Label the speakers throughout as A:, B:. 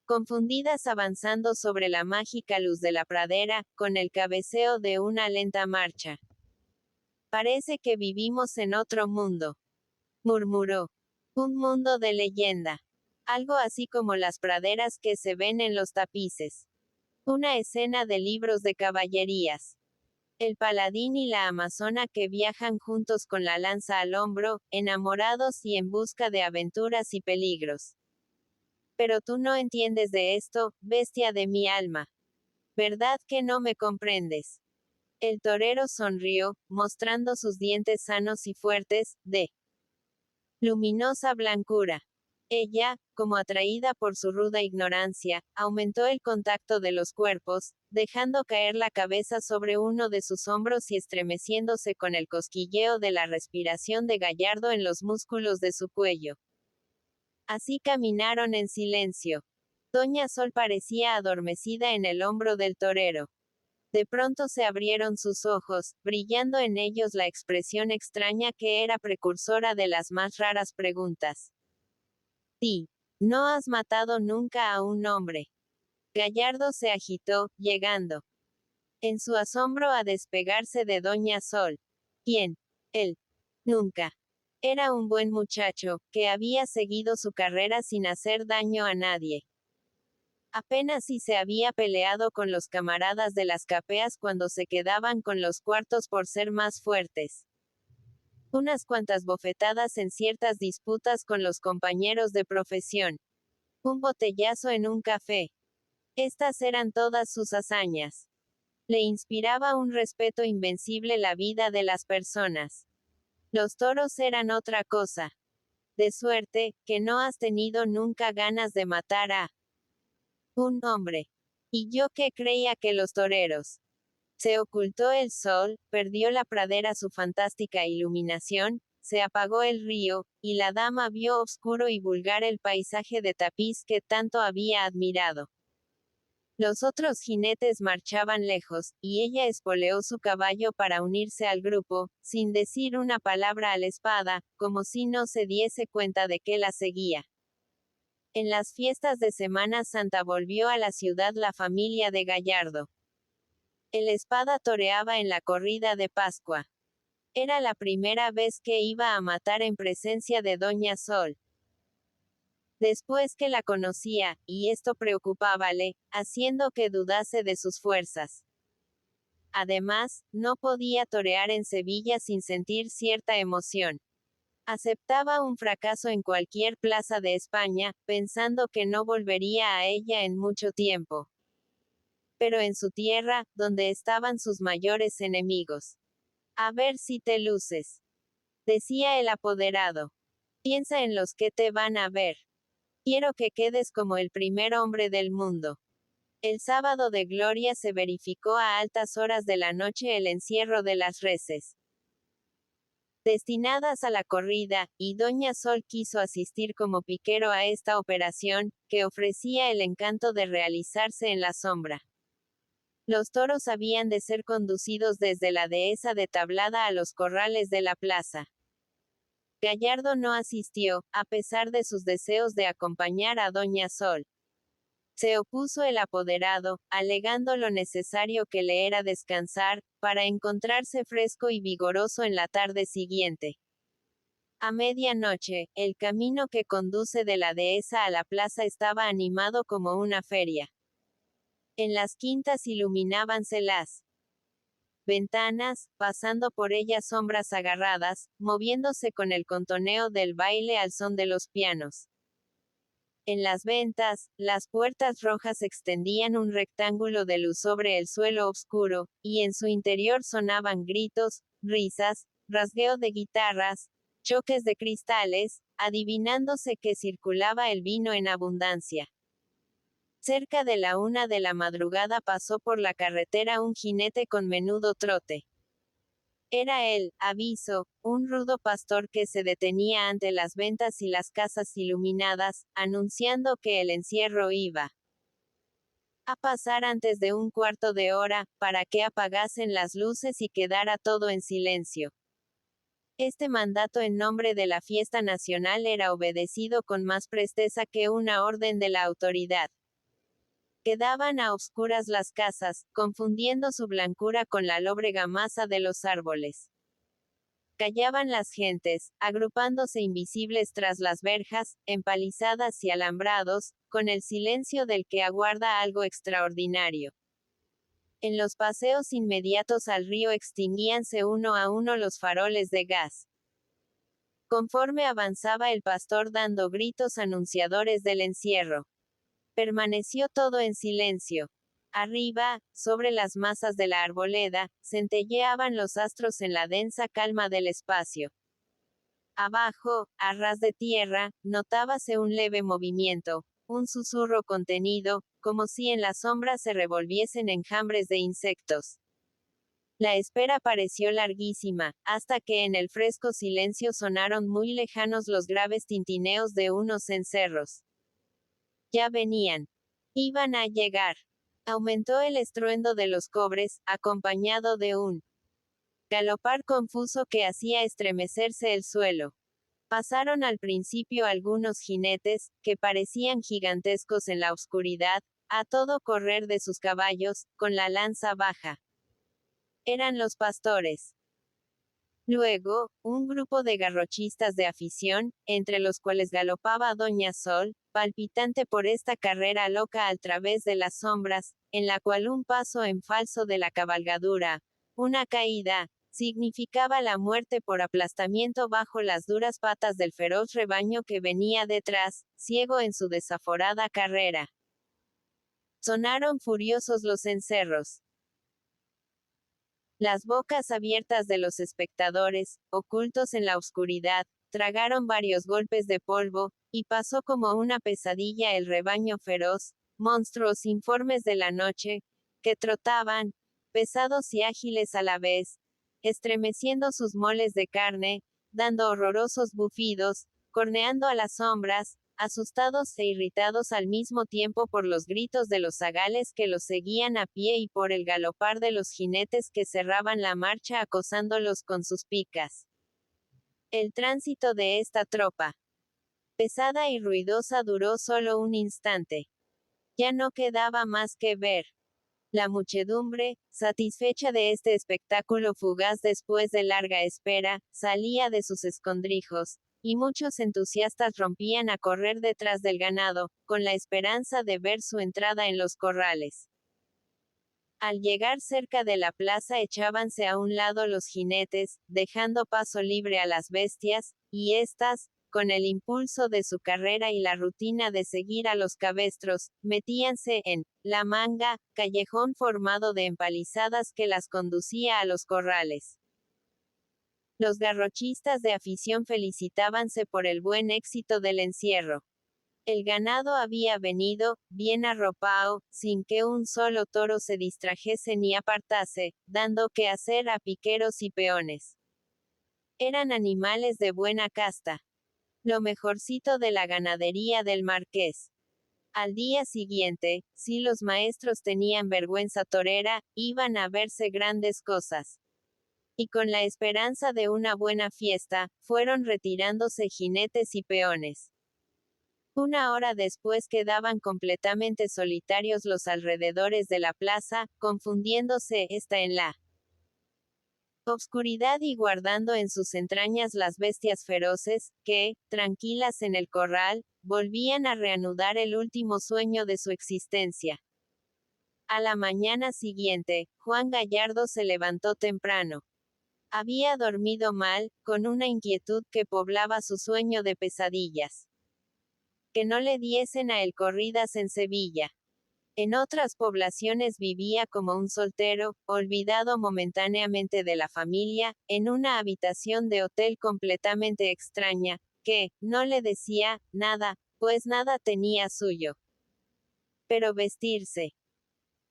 A: confundidas avanzando sobre la mágica luz de la pradera, con el cabeceo de una lenta marcha. Parece que vivimos en otro mundo, murmuró. Un mundo de leyenda. Algo así como las praderas que se ven en los tapices. Una escena de libros de caballerías. El paladín y la amazona que viajan juntos con la lanza al hombro, enamorados y en busca de aventuras y peligros. Pero tú no entiendes de esto, bestia de mi alma. ¿Verdad que no me comprendes? El torero sonrió, mostrando sus dientes sanos y fuertes, de luminosa blancura. Ella, como atraída por su ruda ignorancia, aumentó el contacto de los cuerpos, dejando caer la cabeza sobre uno de sus hombros y estremeciéndose con el cosquilleo de la respiración de Gallardo en los músculos de su cuello. Así caminaron en silencio. Doña Sol parecía adormecida en el hombro del torero. De pronto se abrieron sus ojos, brillando en ellos la expresión extraña que era precursora de las más raras preguntas. Sí. No has matado nunca a un hombre. Gallardo se agitó, llegando en su asombro a despegarse de Doña Sol. ¿Quién? Él. Nunca. Era un buen muchacho, que había seguido su carrera sin hacer daño a nadie. Apenas si se había peleado con los camaradas de las capeas cuando se quedaban con los cuartos por ser más fuertes. Unas cuantas bofetadas en ciertas disputas con los compañeros de profesión. Un botellazo en un café. Estas eran todas sus hazañas. Le inspiraba un respeto invencible la vida de las personas. Los toros eran otra cosa. De suerte, que no has tenido nunca ganas de matar a un hombre. Y yo que creía que los toreros. Se ocultó el sol, perdió la pradera su fantástica iluminación, se apagó el río, y la dama vio oscuro y vulgar el paisaje de tapiz que tanto había admirado. Los otros jinetes marchaban lejos, y ella espoleó su caballo para unirse al grupo, sin decir una palabra a la espada, como si no se diese cuenta de que la seguía. En las fiestas de Semana Santa volvió a la ciudad la familia de Gallardo. El espada toreaba en la corrida de Pascua. Era la primera vez que iba a matar en presencia de Doña Sol. Después que la conocía, y esto preocupábale, haciendo que dudase de sus fuerzas. Además, no podía torear en Sevilla sin sentir cierta emoción. Aceptaba un fracaso en cualquier plaza de España, pensando que no volvería a ella en mucho tiempo. Pero en su tierra, donde estaban sus mayores enemigos. A ver si te luces. Decía el apoderado. Piensa en los que te van a ver. Quiero que quedes como el primer hombre del mundo. El sábado de gloria se verificó a altas horas de la noche el encierro de las reses destinadas a la corrida, y Doña Sol quiso asistir como piquero a esta operación, que ofrecía el encanto de realizarse en la sombra. Los toros habían de ser conducidos desde la dehesa de Tablada a los corrales de la plaza. Gallardo no asistió, a pesar de sus deseos de acompañar a Doña Sol. Se opuso el apoderado, alegando lo necesario que le era descansar, para encontrarse fresco y vigoroso en la tarde siguiente. A medianoche, el camino que conduce de la dehesa a la plaza estaba animado como una feria. En las quintas iluminábanse las ventanas, pasando por ellas sombras agarradas, moviéndose con el contoneo del baile al son de los pianos. En las ventas, las puertas rojas extendían un rectángulo de luz sobre el suelo oscuro, y en su interior sonaban gritos, risas, rasgueo de guitarras, choques de cristales, adivinándose que circulaba el vino en abundancia. Cerca de la 1 de la madrugada pasó por la carretera un jinete con menudo trote. Era él, aviso, un rudo pastor que se detenía ante las ventas y las casas iluminadas, anunciando que el encierro iba a pasar antes de un cuarto de hora, para que apagasen las luces y quedara todo en silencio. Este mandato en nombre de la fiesta nacional era obedecido con más presteza que una orden de la autoridad. Quedaban a oscuras las casas, confundiendo su blancura con la lóbrega masa de los árboles. Callaban las gentes, agrupándose invisibles tras las verjas, empalizadas y alambrados, con el silencio del que aguarda algo extraordinario. En los paseos inmediatos al río extinguíanse uno a uno los faroles de gas. Conforme avanzaba el pastor dando gritos anunciadores del encierro. Permaneció todo en silencio. Arriba, sobre las masas de la arboleda, centelleaban los astros en la densa calma del espacio. Abajo, a ras de tierra, notábase un leve movimiento, un susurro contenido, como si en la sombra se revolviesen enjambres de insectos. La espera pareció larguísima, hasta que en el fresco silencio sonaron muy lejanos los graves tintineos de unos cencerros. Ya venían. Iban a llegar. Aumentó el estruendo de los cobres, acompañado de un galopar confuso que hacía estremecerse el suelo. Pasaron al principio algunos jinetes, que parecían gigantescos en la oscuridad, a todo correr de sus caballos, con la lanza baja. Eran los pastores. Luego, un grupo de garrochistas de afición, entre los cuales galopaba Doña Sol, palpitante por esta carrera loca al través de las sombras, en la cual un paso en falso de la cabalgadura, una caída, significaba la muerte por aplastamiento bajo las duras patas del feroz rebaño que venía detrás, ciego en su desaforada carrera. Sonaron furiosos los cencerros. Las bocas abiertas de los espectadores, ocultos en la oscuridad, tragaron varios golpes de polvo, y pasó como una pesadilla el rebaño feroz, monstruos informes de la noche, que trotaban, pesados y ágiles a la vez, estremeciendo sus moles de carne, dando horrorosos bufidos, corneando a las sombras, asustados e irritados al mismo tiempo por los gritos de los zagales que los seguían a pie y por el galopar de los jinetes que cerraban la marcha acosándolos con sus picas. El tránsito de esta tropa, pesada y ruidosa, duró solo un instante. Ya no quedaba más que ver. La muchedumbre, satisfecha de este espectáculo fugaz después de larga espera, salía de sus escondrijos, y muchos entusiastas rompían a correr detrás del ganado, con la esperanza de ver su entrada en los corrales. Al llegar cerca de la plaza echábanse a un lado los jinetes, dejando paso libre a las bestias, y éstas, con el impulso de su carrera y la rutina de seguir a los cabestros, metíanse en la manga, callejón formado de empalizadas que las conducía a los corrales. Los garrochistas de afición felicitábanse por el buen éxito del encierro. El ganado había venido, bien arropado, sin que un solo toro se distrajese ni apartase, dando que hacer a piqueros y peones. Eran animales de buena casta. Lo mejorcito de la ganadería del marqués. Al día siguiente, si los maestros tenían vergüenza torera, iban a verse grandes cosas. Y con la esperanza de una buena fiesta, fueron retirándose jinetes y peones. Una hora después quedaban completamente solitarios los alrededores de la plaza, confundiéndose esta en la obscuridad y guardando en sus entrañas las bestias feroces, que, tranquilas en el corral, volvían a reanudar el último sueño de su existencia. A la mañana siguiente, Juan Gallardo se levantó temprano. Había dormido mal, con una inquietud que poblaba su sueño de pesadillas. Que no le diesen a él corridas en Sevilla. En otras poblaciones vivía como un soltero, olvidado momentáneamente de la familia, en una habitación de hotel completamente extraña, que, no le decía, nada, pues nada tenía suyo. Pero vestirse.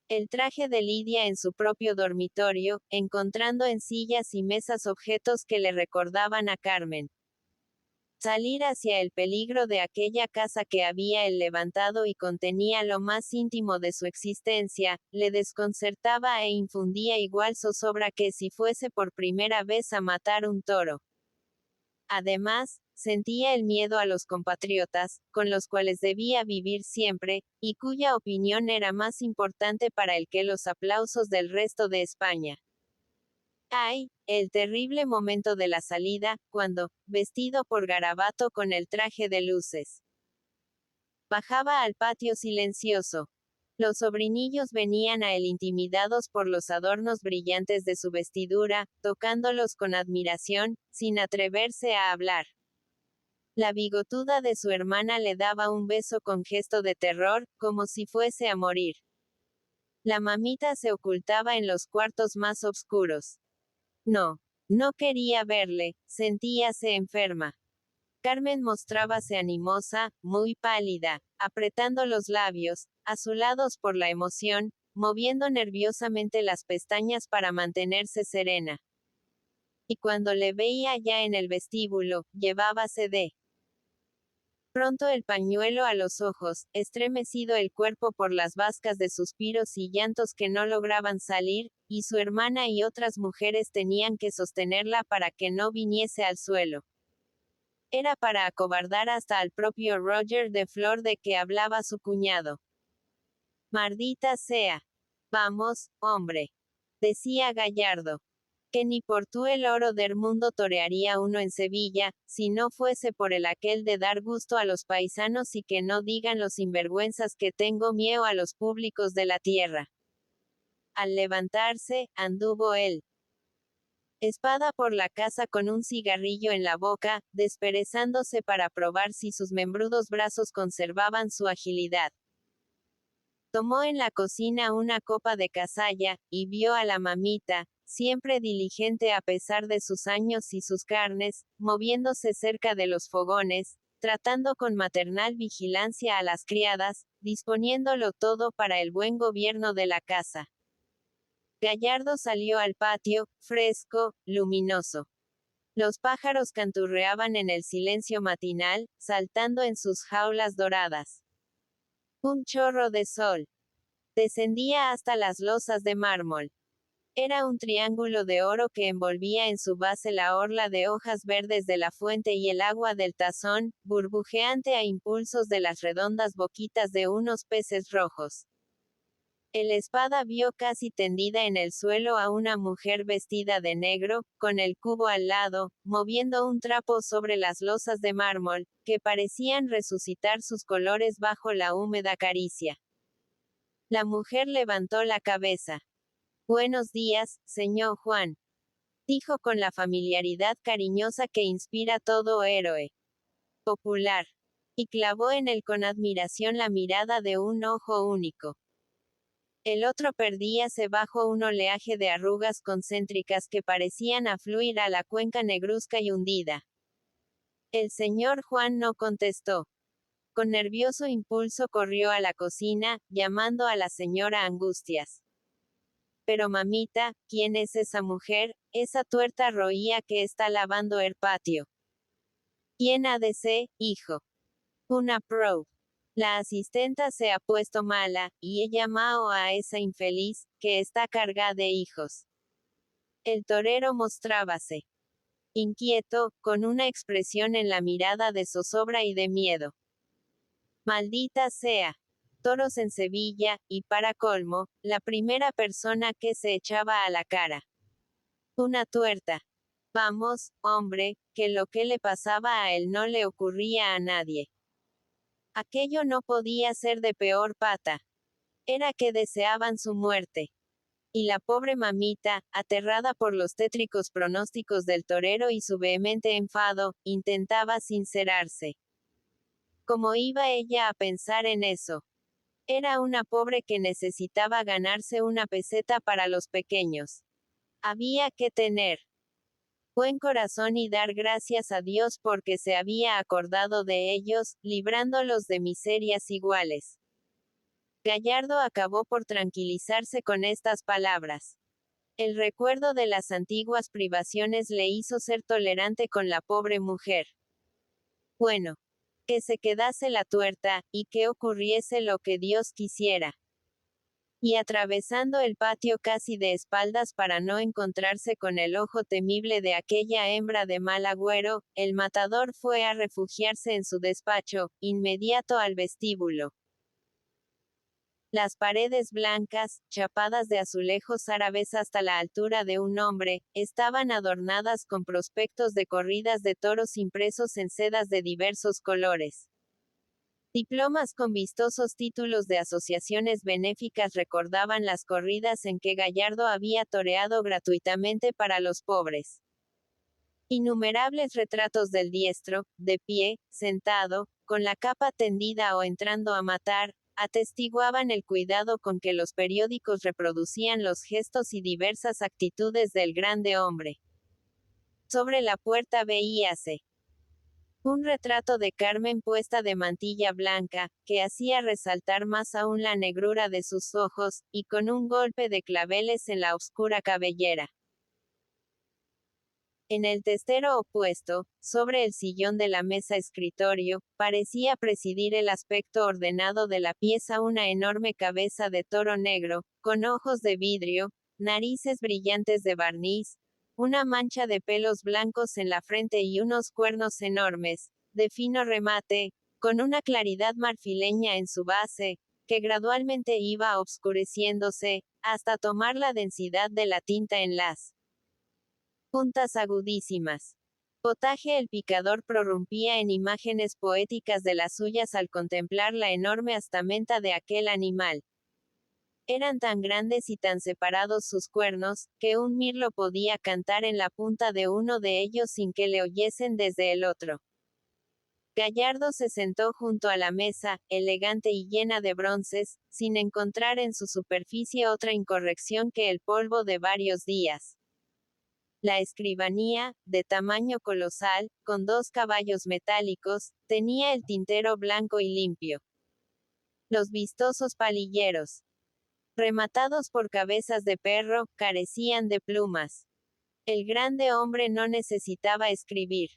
A: El traje de Lidia en su propio dormitorio, encontrando en sillas y mesas objetos que le recordaban a Carmen. Salir hacia el peligro de aquella casa que había él levantado y contenía lo más íntimo de su existencia, le desconcertaba e infundía igual zozobra que si fuese por primera vez a matar un toro. Además, sentía el miedo a los compatriotas, con los cuales debía vivir siempre, y cuya opinión era más importante para él que los aplausos del resto de España. ¡Ay! El terrible momento de la salida, cuando, vestido por Garabato con el traje de luces, bajaba al patio silencioso. Los sobrinillos venían a él intimidados por los adornos brillantes de su vestidura, tocándolos con admiración, sin atreverse a hablar. La bigotuda de su hermana le daba un beso con gesto de terror, como si fuese a morir. La mamita se ocultaba en los cuartos más oscuros. No quería verle, sentíase enferma. Carmen mostrábase animosa, muy pálida, apretando los labios, azulados por la emoción, moviendo nerviosamente las pestañas para mantenerse serena. Y cuando le veía ya en el vestíbulo, llevábase de pronto el pañuelo a los ojos, estremecido el cuerpo por las vascas de suspiros y llantos que no lograban salir, y su hermana y otras mujeres tenían que sostenerla para que no viniese al suelo. Era para acobardar hasta al propio Roger de Flor de que hablaba su cuñado. Maldita sea. Vamos, hombre, decía Gallardo, que ni por tú el oro del mundo torearía uno en Sevilla, si no fuese por el aquel de dar gusto a los paisanos y que no digan los sinvergüenzas que tengo miedo a los públicos de la tierra. Al levantarse, anduvo él espada por la casa con un cigarrillo en la boca, desperezándose para probar si sus membrudos brazos conservaban su agilidad. Tomó en la cocina una copa de cazalla, y vio a la mamita, siempre diligente a pesar de sus años y sus carnes, moviéndose cerca de los fogones, tratando con maternal vigilancia a las criadas, disponiéndolo todo para el buen gobierno de la casa. Gallardo salió al patio, fresco, luminoso. Los pájaros canturreaban en el silencio matinal, saltando en sus jaulas doradas. Un chorro de sol descendía hasta las losas de mármol. Era un triángulo de oro que envolvía en su base la orla de hojas verdes de la fuente y el agua del tazón, burbujeante a impulsos de las redondas boquitas de unos peces rojos. El espada vio casi tendida en el suelo a una mujer vestida de negro, con el cubo al lado, moviendo un trapo sobre las losas de mármol, que parecían resucitar sus colores bajo la húmeda caricia. La mujer levantó la cabeza. Buenos días, señor Juan, dijo con la familiaridad cariñosa que inspira todo héroe popular, y clavó en él con admiración la mirada de un ojo único. El otro perdíase bajo un oleaje de arrugas concéntricas que parecían afluir a la cuenca negruzca y hundida. El señor Juan no contestó. Con nervioso impulso corrió a la cocina, llamando a la señora Angustias. Pero mamita, ¿quién es esa mujer, esa tuerta roía que está lavando el patio? ¿Quién ha de ser, hijo? Una pro. La asistenta se ha puesto mala, y he llamado a esa infeliz, que está cargada de hijos. El torero mostrábase inquieto, con una expresión en la mirada de zozobra y de miedo. Maldita sea. Toros en Sevilla, y para colmo, la primera persona que se echaba a la cara. Una tuerta. Vamos, hombre, que lo que le pasaba a él no le ocurría a nadie. Aquello no podía ser de peor pata. Era que deseaban su muerte. Y la pobre mamita, aterrada por los tétricos pronósticos del torero y su vehemente enfado, intentaba sincerarse. ¿Cómo iba ella a pensar en eso? Era una pobre que necesitaba ganarse una peseta para los pequeños. Había que tener buen corazón y dar gracias a Dios porque se había acordado de ellos, librándolos de miserias iguales. Gallardo acabó por tranquilizarse con estas palabras. El recuerdo de las antiguas privaciones le hizo ser tolerante con la pobre mujer. Bueno, que se quedase la tuerta, y que ocurriese lo que Dios quisiera. Y atravesando el patio casi de espaldas para no encontrarse con el ojo temible de aquella hembra de mal agüero, el matador fue a refugiarse en su despacho, inmediato al vestíbulo. Las paredes blancas, chapadas de azulejos árabes hasta la altura de un hombre, estaban adornadas con prospectos de corridas de toros impresos en sedas de diversos colores. Diplomas con vistosos títulos de asociaciones benéficas recordaban las corridas en que Gallardo había toreado gratuitamente para los pobres. Innumerables retratos del diestro, de pie, sentado, con la capa tendida o entrando a matar, atestiguaban el cuidado con que los periódicos reproducían los gestos y diversas actitudes del grande hombre. Sobre la puerta veíase un retrato de Carmen puesta de mantilla blanca, que hacía resaltar más aún la negrura de sus ojos, y con un golpe de claveles en la oscura cabellera. En el testero opuesto, sobre el sillón de la mesa escritorio, parecía presidir el aspecto ordenado de la pieza una enorme cabeza de toro negro, con ojos de vidrio, narices brillantes de barniz, una mancha de pelos blancos en la frente y unos cuernos enormes, de fino remate, con una claridad marfileña en su base, que gradualmente iba obscureciéndose, hasta tomar la densidad de la tinta en las puntas agudísimas. Potaje el picador prorrumpía en imágenes poéticas de las suyas al contemplar la enorme astamenta de aquel animal. Eran tan grandes y tan separados sus cuernos, que un mirlo podía cantar en la punta de uno de ellos sin que le oyesen desde el otro. Gallardo se sentó junto a la mesa, elegante y llena de bronces, sin encontrar en su superficie otra incorrección que el polvo de varios días. La escribanía, de tamaño colosal, con 2 caballos metálicos, tenía el tintero blanco y limpio. Los vistosos palilleros, rematados por cabezas de perro, carecían de plumas. El grande hombre no necesitaba escribir.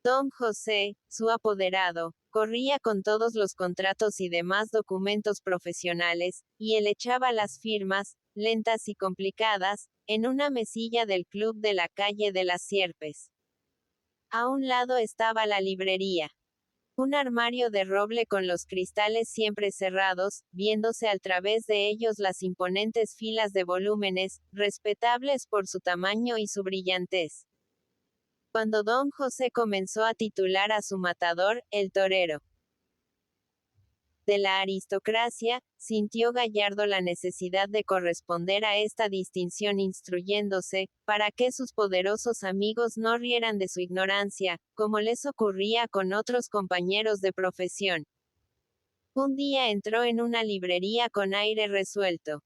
A: Don José, su apoderado, corría con todos los contratos y demás documentos profesionales, y él echaba las firmas, lentas y complicadas, en una mesilla del club de la calle de las Sierpes. A un lado estaba la librería. Un armario de roble con los cristales siempre cerrados, viéndose al través de ellos las imponentes filas de volúmenes, respetables por su tamaño y su brillantez. Cuando don José comenzó a titular a su matador, el torero de la aristocracia, sintió Gallardo la necesidad de corresponder a esta distinción instruyéndose, para que sus poderosos amigos no rieran de su ignorancia, como les ocurría con otros compañeros de profesión. Un día entró en una librería con aire resuelto.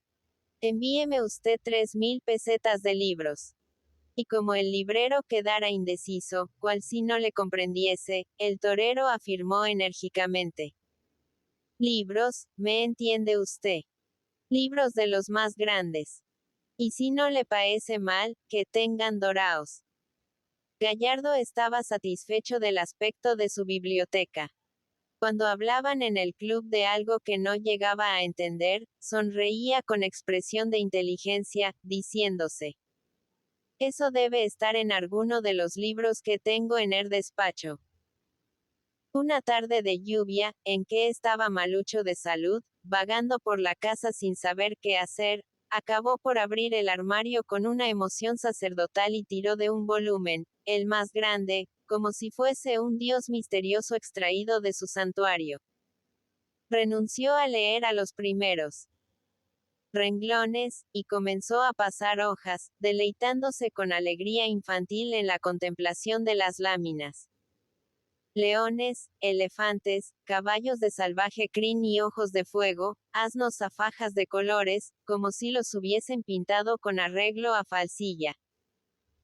A: Envíeme usted 3.000 pesetas de libros. Y como el librero quedara indeciso, cual si no le comprendiese, el torero afirmó enérgicamente: libros, ¿me entiende usted? Libros de los más grandes. Y si no le parece mal, que tengan doraos. Gallardo estaba satisfecho del aspecto de su biblioteca. Cuando hablaban en el club de algo que no llegaba a entender, sonreía con expresión de inteligencia, diciéndose: eso debe estar en alguno de los libros que tengo en el despacho. Una tarde de lluvia, en que estaba malucho de salud, vagando por la casa sin saber qué hacer, acabó por abrir el armario con una emoción sacerdotal y tiró de un volumen, el más grande, como si fuese un dios misterioso extraído de su santuario. Renunció a leer a los primeros renglones, y comenzó a pasar hojas, deleitándose con alegría infantil en la contemplación de las láminas. Leones, elefantes, caballos de salvaje crin y ojos de fuego, asnos a fajas de colores, como si los hubiesen pintado con arreglo a falsilla.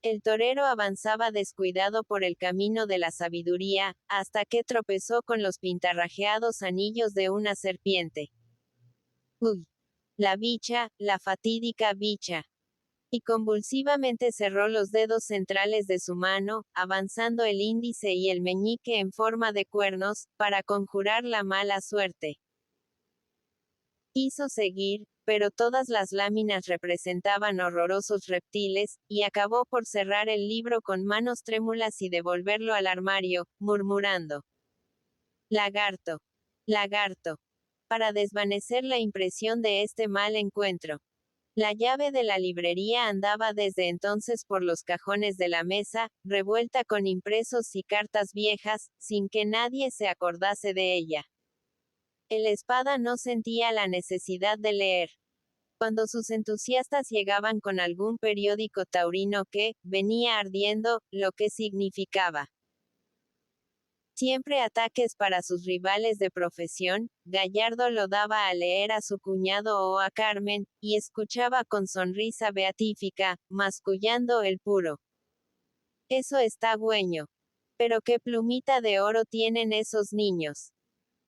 A: El torero avanzaba descuidado por el camino de la sabiduría, hasta que tropezó con los pintarrajeados anillos de una serpiente. ¡Uy! La bicha, la fatídica bicha. Y convulsivamente cerró los dedos centrales de su mano, avanzando el índice y el meñique en forma de cuernos, para conjurar la mala suerte. Quiso seguir, pero todas las láminas representaban horrorosos reptiles, y acabó por cerrar el libro con manos trémulas y devolverlo al armario, murmurando: lagarto. Lagarto. Para desvanecer la impresión de este mal encuentro. La llave de la librería andaba desde entonces por los cajones de la mesa, revuelta con impresos y cartas viejas, sin que nadie se acordase de ella. El Espada no sentía la necesidad de leer. Cuando sus entusiastas llegaban con algún periódico taurino que venía ardiendo, lo que significaba siempre ataques para sus rivales de profesión, Gallardo lo daba a leer a su cuñado o a Carmen, y escuchaba con sonrisa beatífica, mascullando el puro. Eso está güeño. Pero qué plumita de oro tienen esos niños.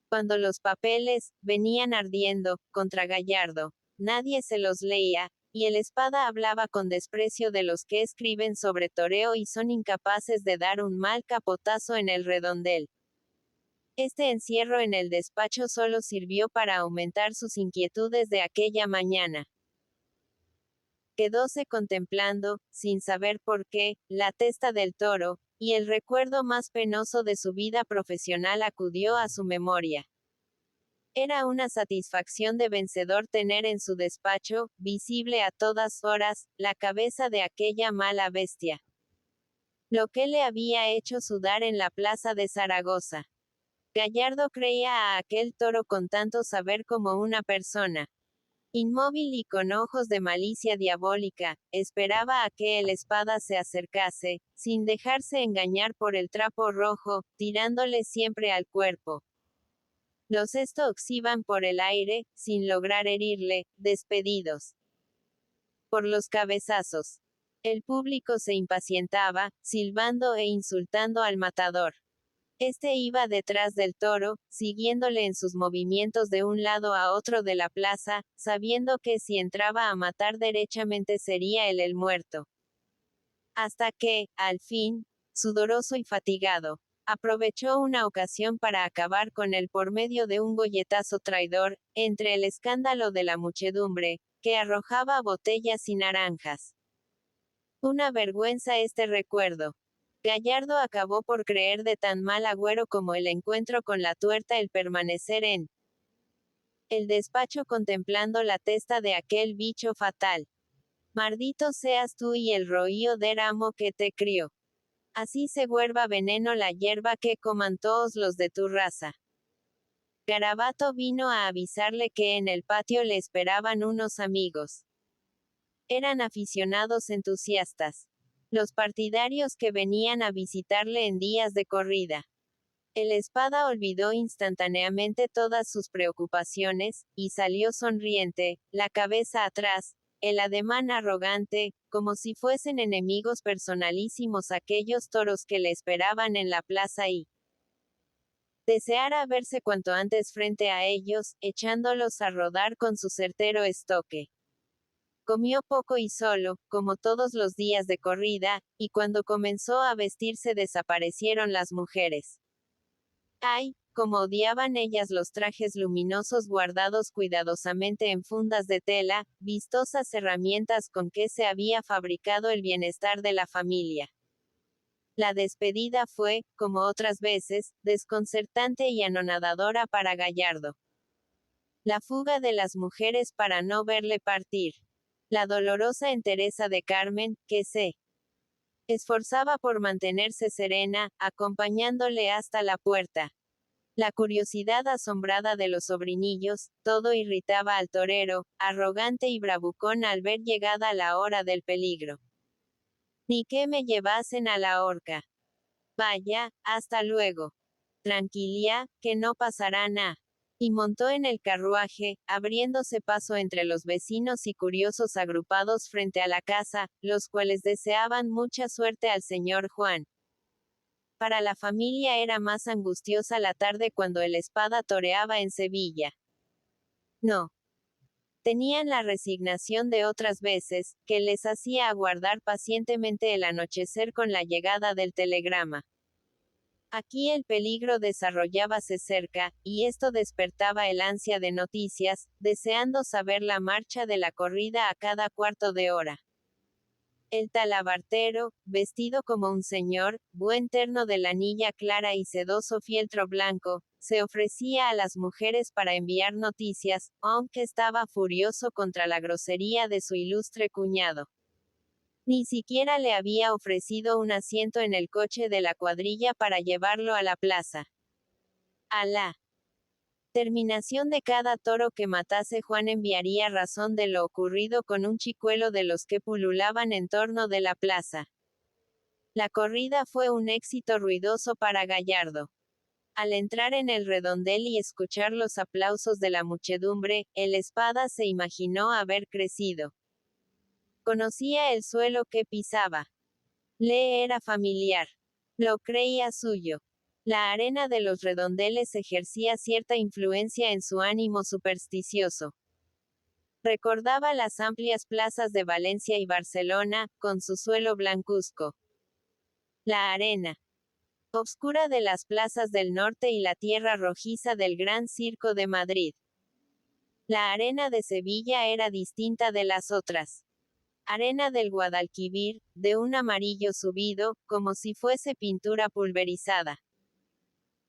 A: Cuando los papeles venían ardiendo contra Gallardo, nadie se los leía, y el Espada hablaba con desprecio de los que escriben sobre toreo y son incapaces de dar un mal capotazo en el redondel. Este encierro en el despacho solo sirvió para aumentar sus inquietudes de aquella mañana. Quedóse contemplando, sin saber por qué, la testa del toro, y el recuerdo más penoso de su vida profesional acudió a su memoria. Era una satisfacción de vencedor tener en su despacho, visible a todas horas, la cabeza de aquella mala bestia. Lo que le había hecho sudar en la plaza de Zaragoza. Gallardo creía a aquel toro con tanto saber como una persona. Inmóvil y con ojos de malicia diabólica, esperaba a que el Espada se acercase, sin dejarse engañar por el trapo rojo, tirándole siempre al cuerpo. Los stocks iban por el aire, sin lograr herirle, despedidos por los cabezazos. El público se impacientaba, silbando e insultando al matador. Este iba detrás del toro, siguiéndole en sus movimientos de un lado a otro de la plaza, sabiendo que si entraba a matar derechamente sería él el muerto. Hasta que, al fin, sudoroso y fatigado, aprovechó una ocasión para acabar con él por medio de un golletazo traidor, entre el escándalo de la muchedumbre, que arrojaba botellas y naranjas. Una vergüenza este recuerdo. Gallardo acabó por creer de tan mal agüero como el encuentro con la tuerta el permanecer en el despacho contemplando la testa de aquel bicho fatal. Maldito seas tú y el roío del amo que te crió. Así se huerva veneno la hierba que coman todos los de tu raza. Garabato vino a avisarle que en el patio le esperaban unos amigos. Eran aficionados entusiastas. Los partidarios que venían a visitarle en días de corrida. El Espada olvidó instantáneamente todas sus preocupaciones, y salió sonriente, la cabeza atrás, el ademán arrogante, como si fuesen enemigos personalísimos aquellos toros que le esperaban en la plaza y deseara verse cuanto antes frente a ellos, echándolos a rodar con su certero estoque. Comió poco y solo, como todos los días de corrida, y cuando comenzó a vestirse desaparecieron las mujeres. ¡Ay! Como odiaban ellas los trajes luminosos guardados cuidadosamente en fundas de tela, vistosas herramientas con que se había fabricado el bienestar de la familia. La despedida fue, como otras veces, desconcertante y anonadadora para Gallardo. La fuga de las mujeres para no verle partir. La dolorosa entereza de Carmen, que se esforzaba por mantenerse serena, acompañándole hasta la puerta. La curiosidad asombrada de los sobrinillos, todo irritaba al torero, arrogante y bravucón al ver llegada la hora del peligro. Ni que me llevasen a la horca. Vaya, hasta luego. Tranquilia, que no pasará nada. Y montó en el carruaje, abriéndose paso entre los vecinos y curiosos agrupados frente a la casa, los cuales deseaban mucha suerte al señor Juan. Para la familia era más angustiosa la tarde cuando el Espada toreaba en Sevilla. No. Tenían la resignación de otras veces, que les hacía aguardar pacientemente el anochecer con la llegada del telegrama. Aquí el peligro desarrollábase cerca, y esto despertaba el ansia de noticias, deseando saber la marcha de la corrida a cada cuarto de hora. El talabartero, vestido como un señor, buen terno de lanilla clara y sedoso fieltro blanco, se ofrecía a las mujeres para enviar noticias, aunque estaba furioso contra la grosería de su ilustre cuñado. Ni siquiera le había ofrecido un asiento en el coche de la cuadrilla para llevarlo a la plaza. A la terminación de cada toro que matase Juan enviaría razón de lo ocurrido con un chicuelo de los que pululaban en torno de la plaza. La corrida fue un éxito ruidoso para Gallardo. Al entrar en el redondel y escuchar los aplausos de la muchedumbre, el Espada se imaginó haber crecido. Conocía el suelo que pisaba. Le era familiar. Lo creía suyo. La arena de los redondeles ejercía cierta influencia en su ánimo supersticioso. Recordaba las amplias plazas de Valencia y Barcelona, con su suelo blancuzco. La arena obscura de las plazas del norte y la tierra rojiza del Gran Circo de Madrid. La arena de Sevilla era distinta de las otras. Arena del Guadalquivir, de un amarillo subido, como si fuese pintura pulverizada.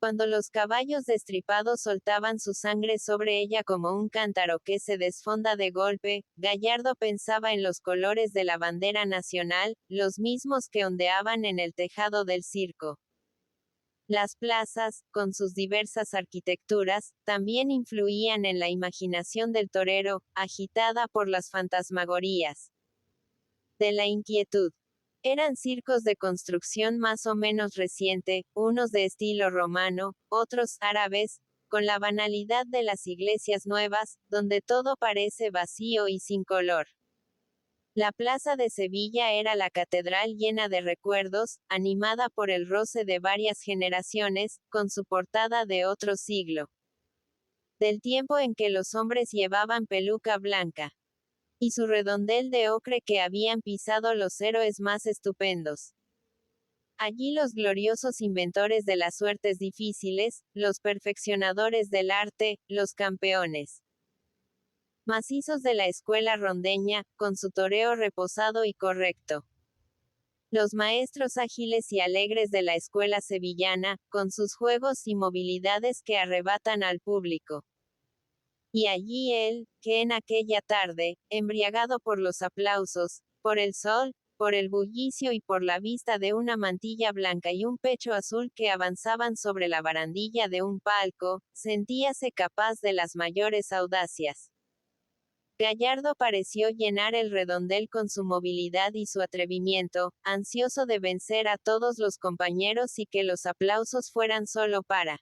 A: Cuando los caballos destripados soltaban su sangre sobre ella como un cántaro que se desfonda de golpe, Gallardo pensaba en los colores de la bandera nacional, los mismos que ondeaban en el tejado del circo. Las plazas, con sus diversas arquitecturas, también influían en la imaginación del torero, agitada por las fantasmagorías de la inquietud. Eran circos de construcción más o menos reciente, unos de estilo romano, otros árabes, con la banalidad de las iglesias nuevas, donde todo parece vacío y sin color. La plaza de Sevilla era la catedral llena de recuerdos, animada por el roce de varias generaciones, con su portada de otro siglo. Del tiempo en que los hombres llevaban peluca blanca. Y su redondel de ocre que habían pisado los héroes más estupendos. Allí los gloriosos inventores de las suertes difíciles, los perfeccionadores del arte, los campeones macizos de la escuela rondeña, con su toreo reposado y correcto. Los maestros ágiles y alegres de la escuela sevillana, con sus juegos y movilidades que arrebatan al público. Y allí él, que en aquella tarde, embriagado por los aplausos, por el sol, por el bullicio y por la vista de una mantilla blanca y un pecho azul que avanzaban sobre la barandilla de un palco, sentíase capaz de las mayores audacias. Gallardo pareció llenar el redondel con su movilidad y su atrevimiento, ansioso de vencer a todos los compañeros y que los aplausos fueran solo para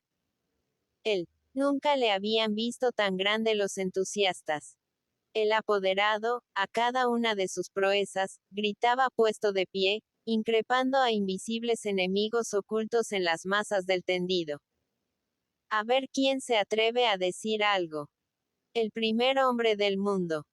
A: él. Nunca le habían visto tan grande los entusiastas. El apoderado, a cada una de sus proezas, gritaba puesto de pie, increpando a invisibles enemigos ocultos en las masas del tendido. A ver quién se atreve a decir algo. El primer hombre del mundo.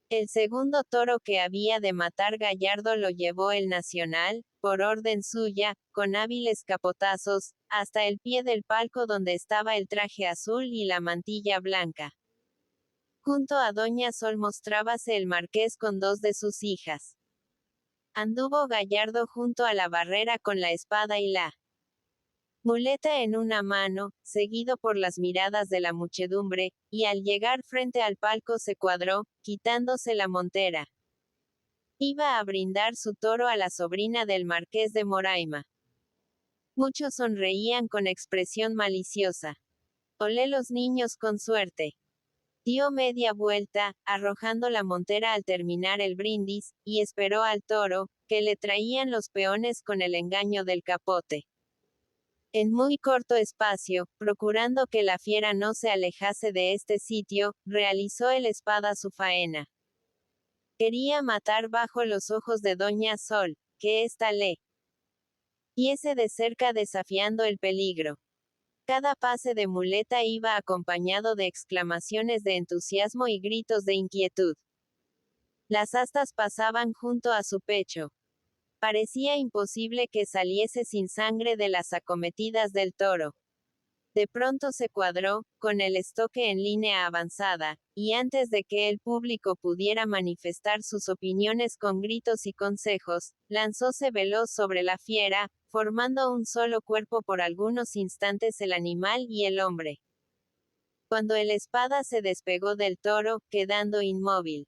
A: El segundo toro que había de matar Gallardo lo llevó el Nacional, por orden suya, con hábiles capotazos, hasta el pie del palco donde estaba el traje azul y la mantilla blanca. Junto a Doña Sol mostrábase el marqués con dos de sus hijas. Anduvo Gallardo junto a la barrera con la espada y la muleta en una mano, seguido por las miradas de la muchedumbre, y al llegar frente al palco se cuadró, quitándose la montera. Iba a brindar su toro a la sobrina del marqués de Moraima. Muchos sonreían con expresión maliciosa. Olé los niños con suerte. Dio media vuelta, arrojando la montera al terminar el brindis, y esperó al toro, que le traían los peones con el engaño del capote. En muy corto espacio, procurando que la fiera no se alejase de este sitio, realizó el Espada su faena. Quería matar bajo los ojos de Doña Sol, que ésta le viese de cerca desafiando el peligro. Cada pase de muleta iba acompañado de exclamaciones de entusiasmo y gritos de inquietud. Las astas pasaban junto a su pecho. Parecía imposible que saliese sin sangre de las acometidas del toro. De pronto se cuadró, con el estoque en línea avanzada, y antes de que el público pudiera manifestar sus opiniones con gritos y consejos, lanzóse veloz sobre la fiera, formando un solo cuerpo por algunos instantes el animal y el hombre. Cuando el espada se despegó del toro, quedando inmóvil.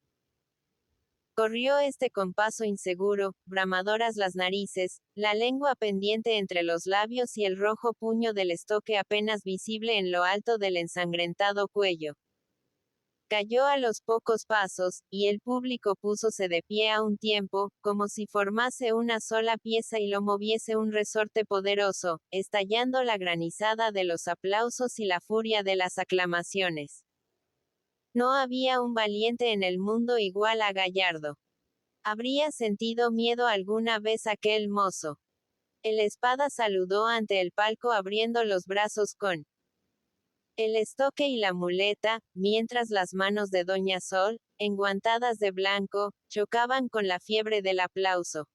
A: Corrió este con paso inseguro, bramadoras las narices, la lengua pendiente entre los labios y el rojo puño del estoque apenas visible en lo alto del ensangrentado cuello. Cayó a los pocos pasos, y el público púsose de pie a un tiempo, como si formase una sola pieza y lo moviese un resorte poderoso, estallando la granizada de los aplausos y la furia de las aclamaciones. No había un valiente en el mundo igual a Gallardo. ¿Habría sentido miedo alguna vez aquel mozo? El espada saludó ante el palco abriendo los brazos con el estoque y la muleta, mientras las manos de Doña Sol, enguantadas de blanco, chocaban con la fiebre del aplauso.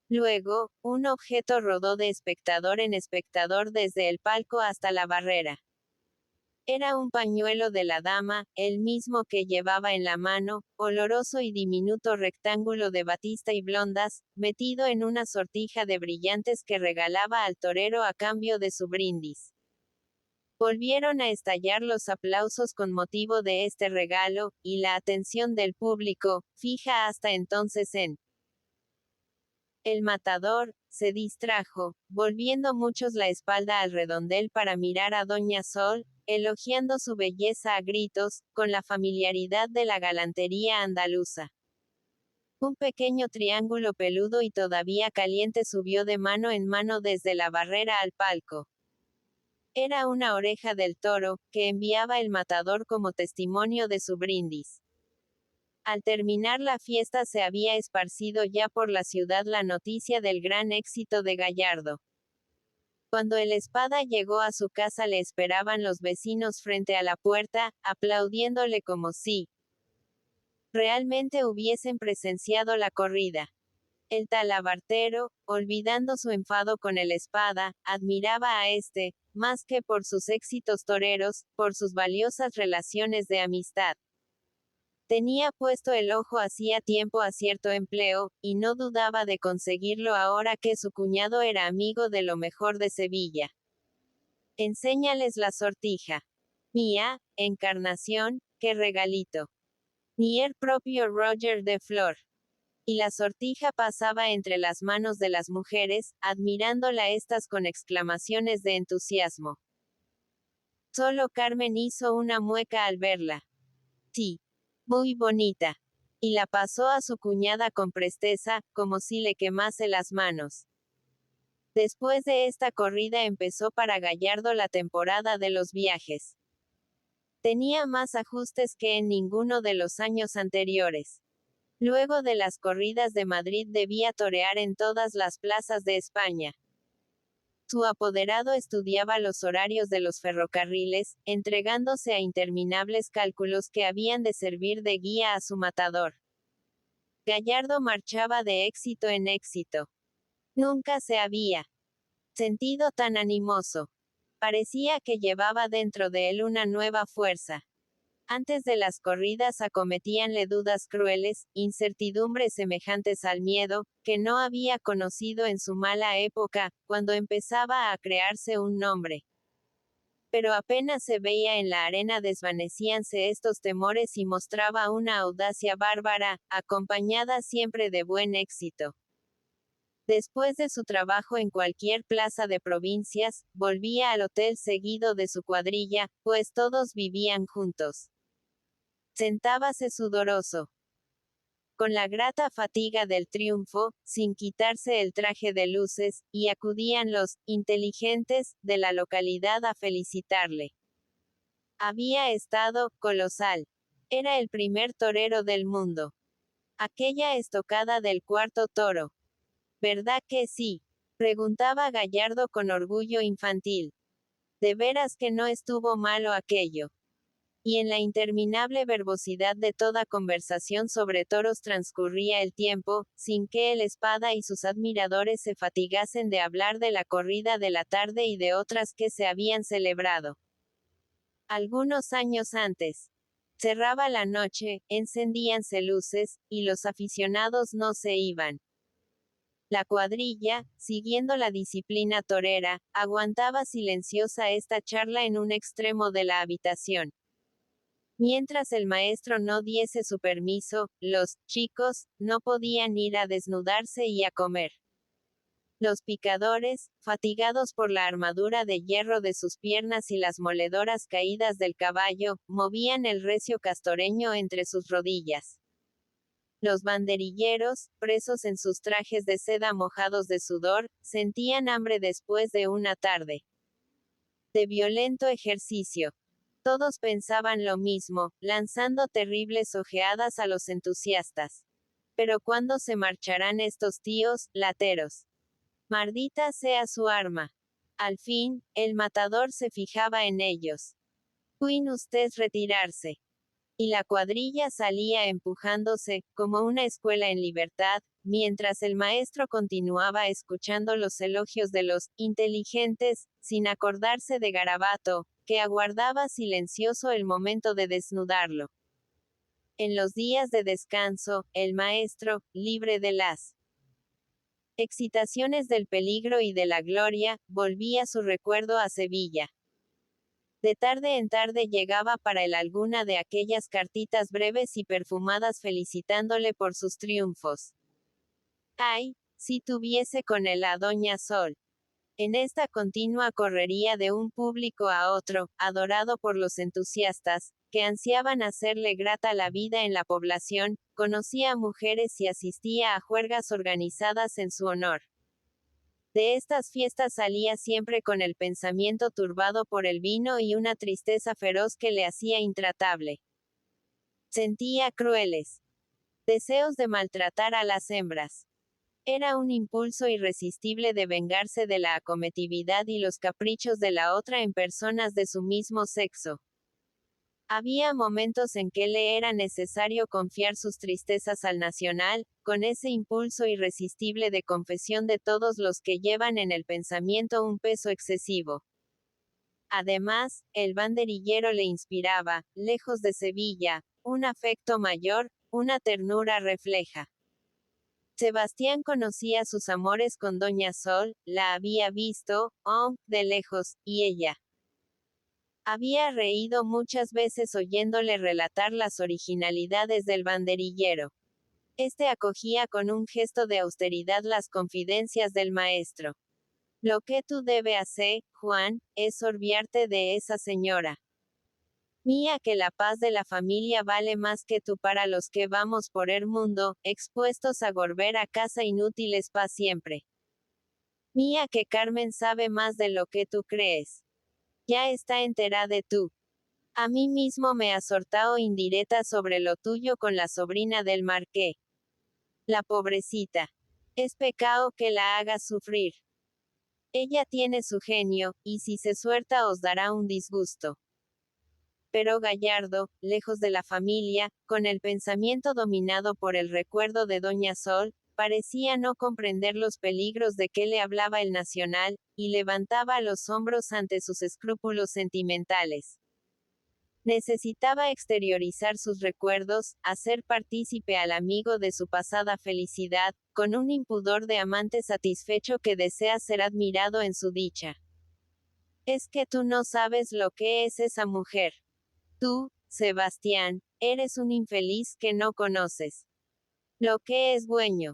A: Luego, un objeto rodó de espectador en espectador desde el palco hasta la barrera. Era un pañuelo de la dama, el mismo que llevaba en la mano, oloroso y diminuto rectángulo de batista y blondas, metido en una sortija de brillantes que regalaba al torero a cambio de su brindis. Volvieron a estallar los aplausos con motivo de este regalo, y la atención del público, fija hasta entonces en el matador, se distrajo, volviendo muchos la espalda al redondel para mirar a Doña Sol, elogiando su belleza a gritos, con la familiaridad de la galantería andaluza. Un pequeño triángulo peludo y todavía caliente subió de mano en mano desde la barrera al palco. Era una oreja del toro, que enviaba el matador como testimonio de su brindis. Al terminar la fiesta se había esparcido ya por la ciudad la noticia del gran éxito de Gallardo. Cuando el espada llegó a su casa le esperaban los vecinos frente a la puerta, aplaudiéndole como si realmente hubiesen presenciado la corrida. El talabartero, olvidando su enfado con el espada, admiraba a este, más que por sus éxitos toreros, por sus valiosas relaciones de amistad. Tenía puesto el ojo hacía tiempo a cierto empleo, y no dudaba de conseguirlo ahora que su cuñado era amigo de lo mejor de Sevilla. Enséñales la sortija. Mía, Encarnación, qué regalito. Ni el propio Roger de Flor. Y la sortija pasaba entre las manos de las mujeres, admirándola estas con exclamaciones de entusiasmo. Solo Carmen hizo una mueca al verla. Sí. Muy bonita. Y la pasó a su cuñada con presteza, como si le quemase las manos. Después de esta corrida empezó para Gallardo la temporada de los viajes. Tenía más ajustes que en ninguno de los años anteriores. Luego de las corridas de Madrid debía torear en todas las plazas de España. Su apoderado estudiaba los horarios de los ferrocarriles, entregándose a interminables cálculos que habían de servir de guía a su matador. Gallardo marchaba de éxito en éxito. Nunca se había sentido tan animoso. Parecía que llevaba dentro de él una nueva fuerza. Antes de las corridas acometíanle dudas crueles, incertidumbres semejantes al miedo, que no había conocido en su mala época, cuando empezaba a crearse un nombre. Pero apenas se veía en la arena desvanecíanse estos temores y mostraba una audacia bárbara, acompañada siempre de buen éxito. Después de su trabajo en cualquier plaza de provincias, volvía al hotel seguido de su cuadrilla, pues todos vivían juntos. Sentábase sudoroso, con la grata fatiga del triunfo, sin quitarse el traje de luces, y acudían los inteligentes de la localidad a felicitarle. Había estado colosal. Era el primer torero del mundo. Aquella estocada del cuarto toro. ¿Verdad que sí? Preguntaba Gallardo con orgullo infantil. De veras que no estuvo malo aquello. y en la interminable verbosidad de toda conversación sobre toros transcurría el tiempo, sin que el espada y sus admiradores se fatigasen de hablar de la corrida de la tarde y de otras que se habían celebrado algunos años antes. Cerraba la noche, encendíanse luces, y los aficionados no se iban. La cuadrilla, siguiendo la disciplina torera, aguantaba silenciosa esta charla en un extremo de la habitación. Mientras el maestro no diese su permiso, los chicos no podían ir a desnudarse y a comer. Los picadores, fatigados por la armadura de hierro de sus piernas y las moledoras caídas del caballo, movían el recio castoreño entre sus rodillas. Los banderilleros, presos en sus trajes de seda mojados de sudor, sentían hambre después de una tarde de violento ejercicio. Todos pensaban lo mismo, lanzando terribles ojeadas a los entusiastas. Pero ¿cuándo se marcharán estos tíos, lateros? Maldita sea su arma. Al fin, el matador se fijaba en ellos. ¿Pueden ustedes retirarse? Y la cuadrilla salía empujándose, como una escuela en libertad, mientras el maestro continuaba escuchando los elogios de los inteligentes, sin acordarse de Garabato, que aguardaba silencioso el momento de desnudarlo. En los días de descanso, el maestro, libre de las excitaciones del peligro y de la gloria, volvía su recuerdo a Sevilla. De tarde en tarde llegaba para él alguna de aquellas cartitas breves y perfumadas felicitándole por sus triunfos. Ay, si tuviese con él a Doña Sol. En esta continua correría de un público a otro, adorado por los entusiastas, que ansiaban hacerle grata la vida en la población, conocía a mujeres y asistía a juergas organizadas en su honor. De estas fiestas salía siempre con el pensamiento turbado por el vino y una tristeza feroz que le hacía intratable. Sentía crueles deseos de maltratar a las hembras. Era un impulso irresistible de vengarse de la acometividad y los caprichos de la otra en personas de su mismo sexo. Había momentos en que le era necesario confiar sus tristezas al Nacional, con ese impulso irresistible de confesión de todos los que llevan en el pensamiento un peso excesivo. Además, el banderillero le inspiraba, lejos de Sevilla, un afecto mayor, una ternura refleja. Sebastián conocía sus amores con Doña Sol, la había visto, de lejos, y ella había reído muchas veces oyéndole relatar las originalidades del banderillero. Este acogía con un gesto de austeridad las confidencias del maestro. Lo que tú debes hacer, Juan, es sorbiarte de esa señora mía, que la paz de la familia vale más que tú para los que vamos por el mundo, expuestos a volver a casa inútiles pa' siempre. Mía, que Carmen sabe más de lo que tú crees. Ya está enterada de tú. A mí mismo me ha soltado indirectas sobre lo tuyo con la sobrina del marqués. La pobrecita. Es pecado que la hagas sufrir. Ella tiene su genio, y si se suelta os dará un disgusto. Pero Gallardo, lejos de la familia, con el pensamiento dominado por el recuerdo de Doña Sol, parecía no comprender los peligros de que le hablaba el Nacional, y levantaba los hombros ante sus escrúpulos sentimentales. Necesitaba exteriorizar sus recuerdos, hacer partícipe al amigo de su pasada felicidad, con un impudor de amante satisfecho que desea ser admirado en su dicha. Es que tú no sabes lo que es esa mujer. Tú, Sebastián, eres un infeliz que no conoces lo que es bueno.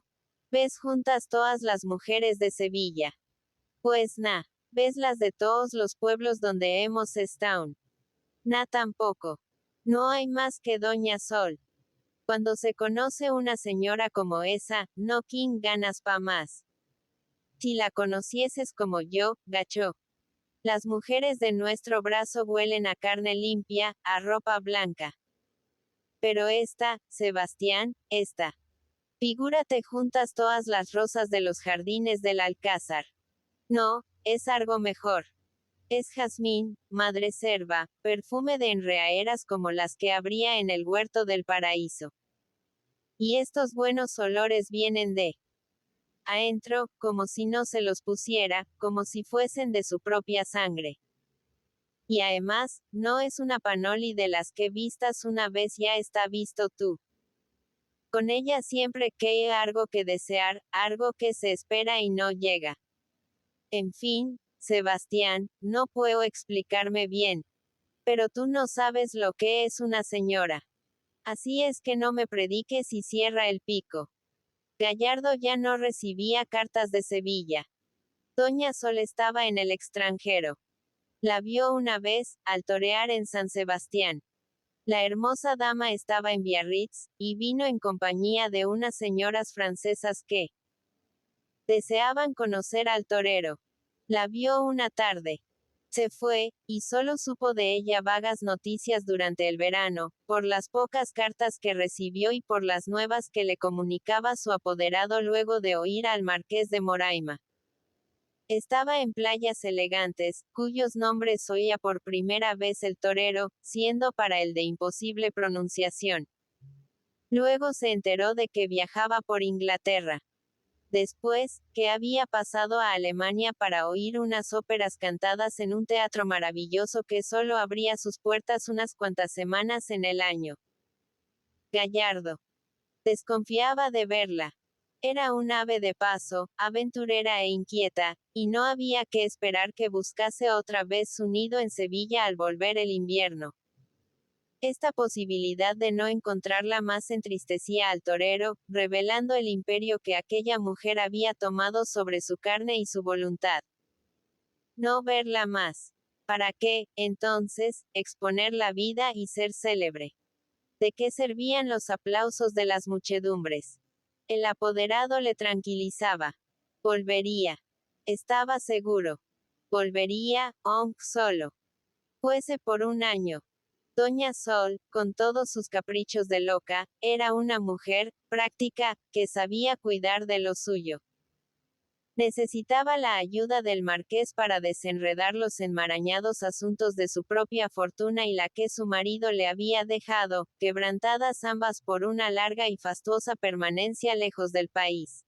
A: Ves juntas todas las mujeres de Sevilla. Pues ves las de todos los pueblos donde hemos estado. Tampoco. No hay más que Doña Sol. Cuando se conoce una señora como esa, no quien ganas pa' más. Si la conocieses como yo, gacho. Las mujeres de nuestro brazo huelen a carne limpia, a ropa blanca. Pero esta, Sebastián, esta. Figúrate juntas todas las rosas de los jardines del Alcázar. No, es algo mejor. Es jazmín, madreselva, perfume de enreaeras como las que habría en el huerto del paraíso. Y estos buenos olores vienen de adentro, como si no se los pusiera, como si fuesen de su propia sangre. Y además, no es una panoli de las que vistas una vez ya está visto tú. Con ella siempre que hay algo que desear, algo que se espera y no llega. En fin, Sebastián, no puedo explicarme bien. Pero tú no sabes lo que es una señora. Así es que no me prediques y cierra el pico. Gallardo ya no recibía cartas de Sevilla. Doña Sol estaba en el extranjero. La vio una vez, al torear en San Sebastián. La hermosa dama estaba en Biarritz, y vino en compañía de unas señoras francesas que deseaban conocer al torero. La vio una tarde. Se fue, y solo supo de ella vagas noticias durante el verano, por las pocas cartas que recibió y por las nuevas que le comunicaba su apoderado luego de oír al marqués de Moraima. Estaba en playas elegantes, cuyos nombres oía por primera vez el torero, siendo para él de imposible pronunciación. Luego se enteró de que viajaba por Inglaterra. Después, que había pasado a Alemania para oír unas óperas cantadas en un teatro maravilloso que solo abría sus puertas unas cuantas semanas en el año. Gallardo desconfiaba de verla. Era un ave de paso, aventurera e inquieta, y no había que esperar que buscase otra vez su nido en Sevilla al volver el invierno. Esta posibilidad de no encontrarla más entristecía al torero, revelando el imperio que aquella mujer había tomado sobre su carne y su voluntad. No verla más. ¿Para qué, entonces, exponer la vida y ser célebre? ¿De qué servían los aplausos de las muchedumbres? El apoderado le tranquilizaba. Volvería. Estaba seguro. Volvería, aunque solo fuese por un año. Doña Sol, con todos sus caprichos de loca, era una mujer práctica, que sabía cuidar de lo suyo. Necesitaba la ayuda del marqués para desenredar los enmarañados asuntos de su propia fortuna y la que su marido le había dejado, quebrantadas ambas por una larga y fastuosa permanencia lejos del país.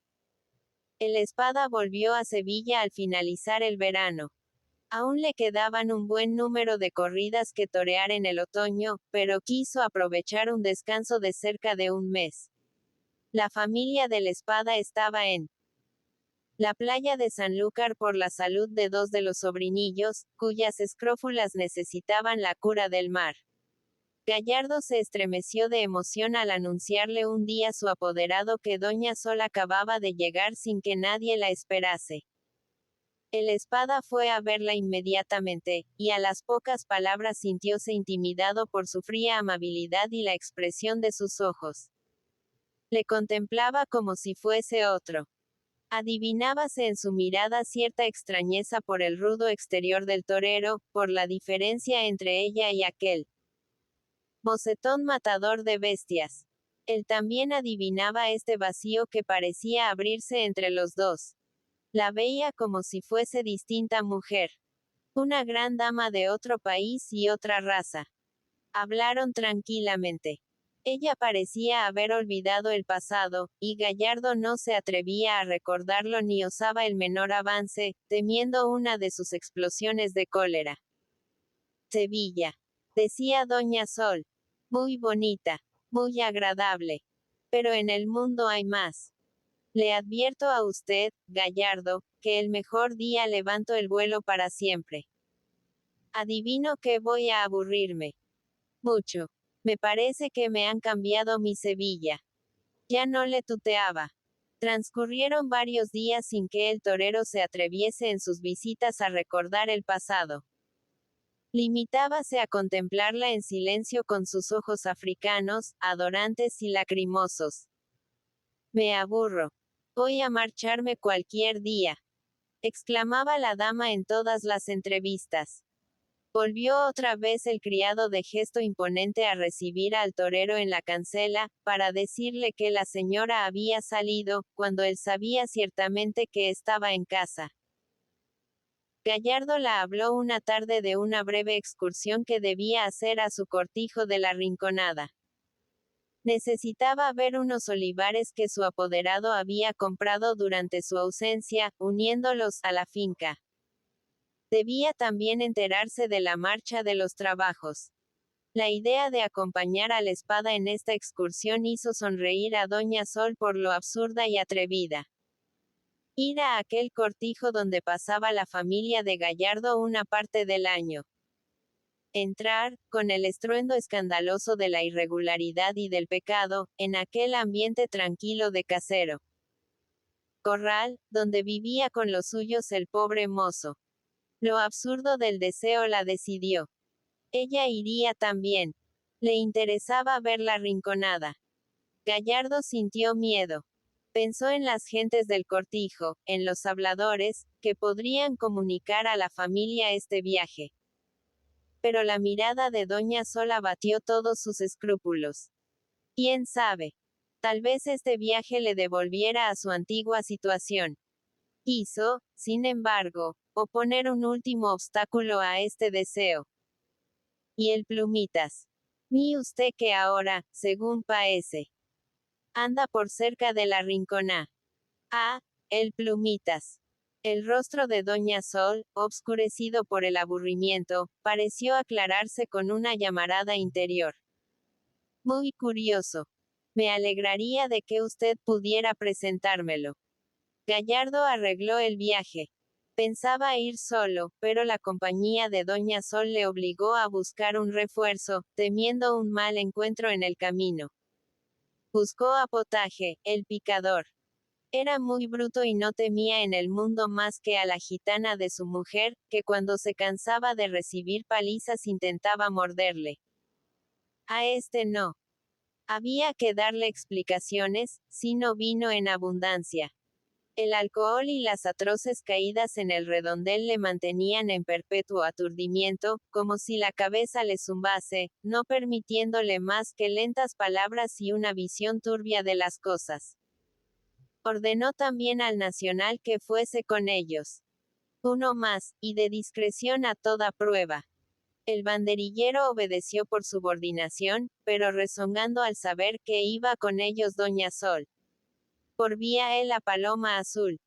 A: El Espada volvió a Sevilla al finalizar el verano. Aún le quedaban un buen número de corridas que torear en el otoño, pero quiso aprovechar un descanso de cerca de un mes. La familia del Espada estaba en la playa de Sanlúcar por la salud de dos de los sobrinillos, cuyas escrófulas necesitaban la cura del mar. Gallardo se estremeció de emoción al anunciarle un día a su apoderado que Doña Sol acababa de llegar sin que nadie la esperase. El Espada fue a verla inmediatamente, y a las pocas palabras sintióse intimidado por su fría amabilidad y la expresión de sus ojos. Le contemplaba como si fuese otro. Adivinábase en su mirada cierta extrañeza por el rudo exterior del torero, por la diferencia entre ella y aquel mocetón matador de bestias. Él también adivinaba este vacío que parecía abrirse entre los dos. La veía como si fuese distinta mujer. Una gran dama de otro país y otra raza. Hablaron tranquilamente. Ella parecía haber olvidado el pasado, y Gallardo no se atrevía a recordarlo ni osaba el menor avance, temiendo una de sus explosiones de cólera. Sevilla, decía Doña Sol. Muy bonita, muy agradable. Pero en el mundo hay más. Le advierto a usted, Gallardo, que el mejor día levanto el vuelo para siempre. Adivino que voy a aburrirme. Mucho. Me parece que me han cambiado mi Sevilla. Ya no le tuteaba. Transcurrieron varios días sin que el torero se atreviese en sus visitas a recordar el pasado. Limitábase a contemplarla en silencio con sus ojos africanos, adorantes y lacrimosos. Me aburro. Voy a marcharme cualquier día, exclamaba la dama en todas las entrevistas. Volvió otra vez el criado de gesto imponente a recibir al torero en la cancela, para decirle que la señora había salido, cuando él sabía ciertamente que estaba en casa. Gallardo la habló una tarde de una breve excursión que debía hacer a su cortijo de la Rinconada. Necesitaba ver unos olivares que su apoderado había comprado durante su ausencia, uniéndolos a la finca. Debía también enterarse de la marcha de los trabajos. La idea de acompañar a la Espada en esta excursión hizo sonreír a Doña Sol por lo absurda y atrevida. Ir a aquel cortijo donde pasaba la familia de Gallardo una parte del año. Entrar, con el estruendo escandaloso de la irregularidad y del pecado, en aquel ambiente tranquilo de casero corral, donde vivía con los suyos el pobre mozo. Lo absurdo del deseo la decidió. Ella iría también. Le interesaba ver la Rinconada. Gallardo sintió miedo. Pensó en las gentes del cortijo, en los habladores, que podrían comunicar a la familia este viaje. Pero la mirada de Doña Sol abatió todos sus escrúpulos. ¿Quién sabe? Tal vez este viaje le devolviera a su antigua situación. Quiso, sin embargo, oponer un último obstáculo a este deseo. Y el Plumitas. Mi usted que ahora, según parece, anda por cerca de la Rinconá. Ah, el Plumitas. El rostro de Doña Sol, obscurecido por el aburrimiento, pareció aclararse con una llamarada interior. Muy curioso. Me alegraría de que usted pudiera presentármelo. Gallardo arregló el viaje. Pensaba ir solo, pero la compañía de Doña Sol le obligó a buscar un refuerzo, temiendo un mal encuentro en el camino. Buscó a Potaje, el picador. Era muy bruto y no temía en el mundo más que a la gitana de su mujer, que cuando se cansaba de recibir palizas intentaba morderle. A este no. Había que darle explicaciones, si no vino en abundancia. El alcohol y las atroces caídas en el redondel le mantenían en perpetuo aturdimiento, como si la cabeza le zumbase, no permitiéndole más que lentas palabras y una visión turbia de las cosas. Ordenó también al nacional que fuese con ellos. Uno más, y de discreción a toda prueba. El banderillero obedeció por subordinación, pero rezongando al saber que iba con ellos Doña Sol. Por vía él la paloma azul.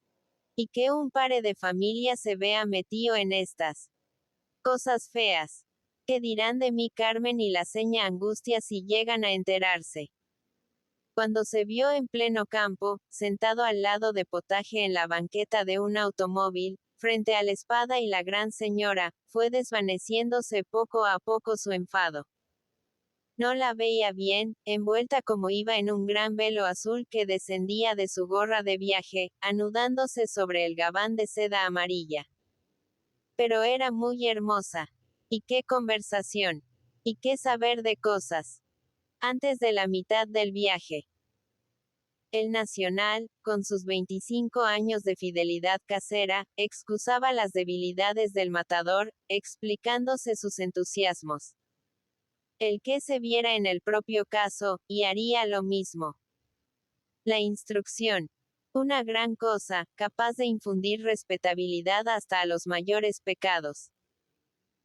A: Y que un pare de familia se vea metido en estas cosas feas. ¿Qué dirán de mí Carmen y la seña Angustia si llegan a enterarse? Cuando se vio en pleno campo, sentado al lado de Potaje en la banqueta de un automóvil, frente a la Espada y la gran señora, fue desvaneciéndose poco a poco su enfado. No la veía bien, envuelta como iba en un gran velo azul que descendía de su gorra de viaje, anudándose sobre el gabán de seda amarilla. Pero era muy hermosa. ¿Y qué conversación? ¿Y qué saber de cosas? Antes de la mitad del viaje. El Nacional, con sus 25 años de fidelidad casera, excusaba las debilidades del matador, explicándose sus entusiasmos. El que se viera en el propio caso, y haría lo mismo. La instrucción. Una gran cosa, capaz de infundir respetabilidad hasta a los mayores pecados.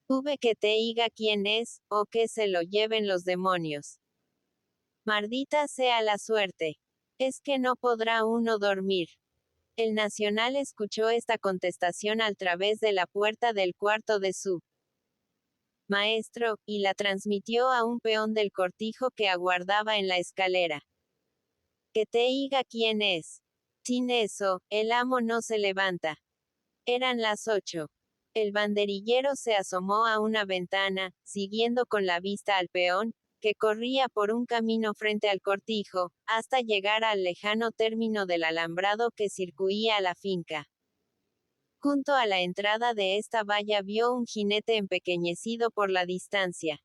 A: Hube que te diga quién es, o que se lo lleven los demonios. Maldita sea la suerte. Es que no podrá uno dormir. El Nacional escuchó esta contestación al través de la puerta del cuarto de su maestro, y la transmitió a un peón del cortijo que aguardaba en la escalera. Que te diga quién es. Sin eso, el amo no se levanta. Eran las 8. El banderillero se asomó a una ventana, siguiendo con la vista al peón, que corría por un camino frente al cortijo, hasta llegar al lejano término del alambrado que circuía a la finca. Junto a la entrada de esta valla vio un jinete empequeñecido por la distancia.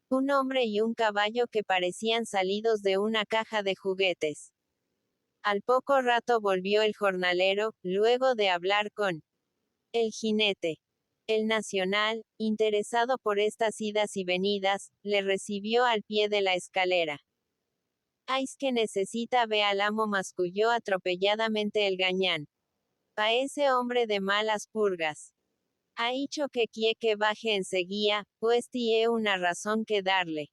A: Un hombre y un caballo que parecían salidos de una caja de juguetes. Al poco rato volvió el jornalero, luego de hablar con el jinete. El Nacional, interesado por estas idas y venidas, le recibió al pie de la escalera. «Ay, que necesita ve al amo», masculló atropelladamente el gañán. «Pa ese hombre de malas purgas. Ha dicho que quiere que baje enseguida, pues tiene una razón que darle.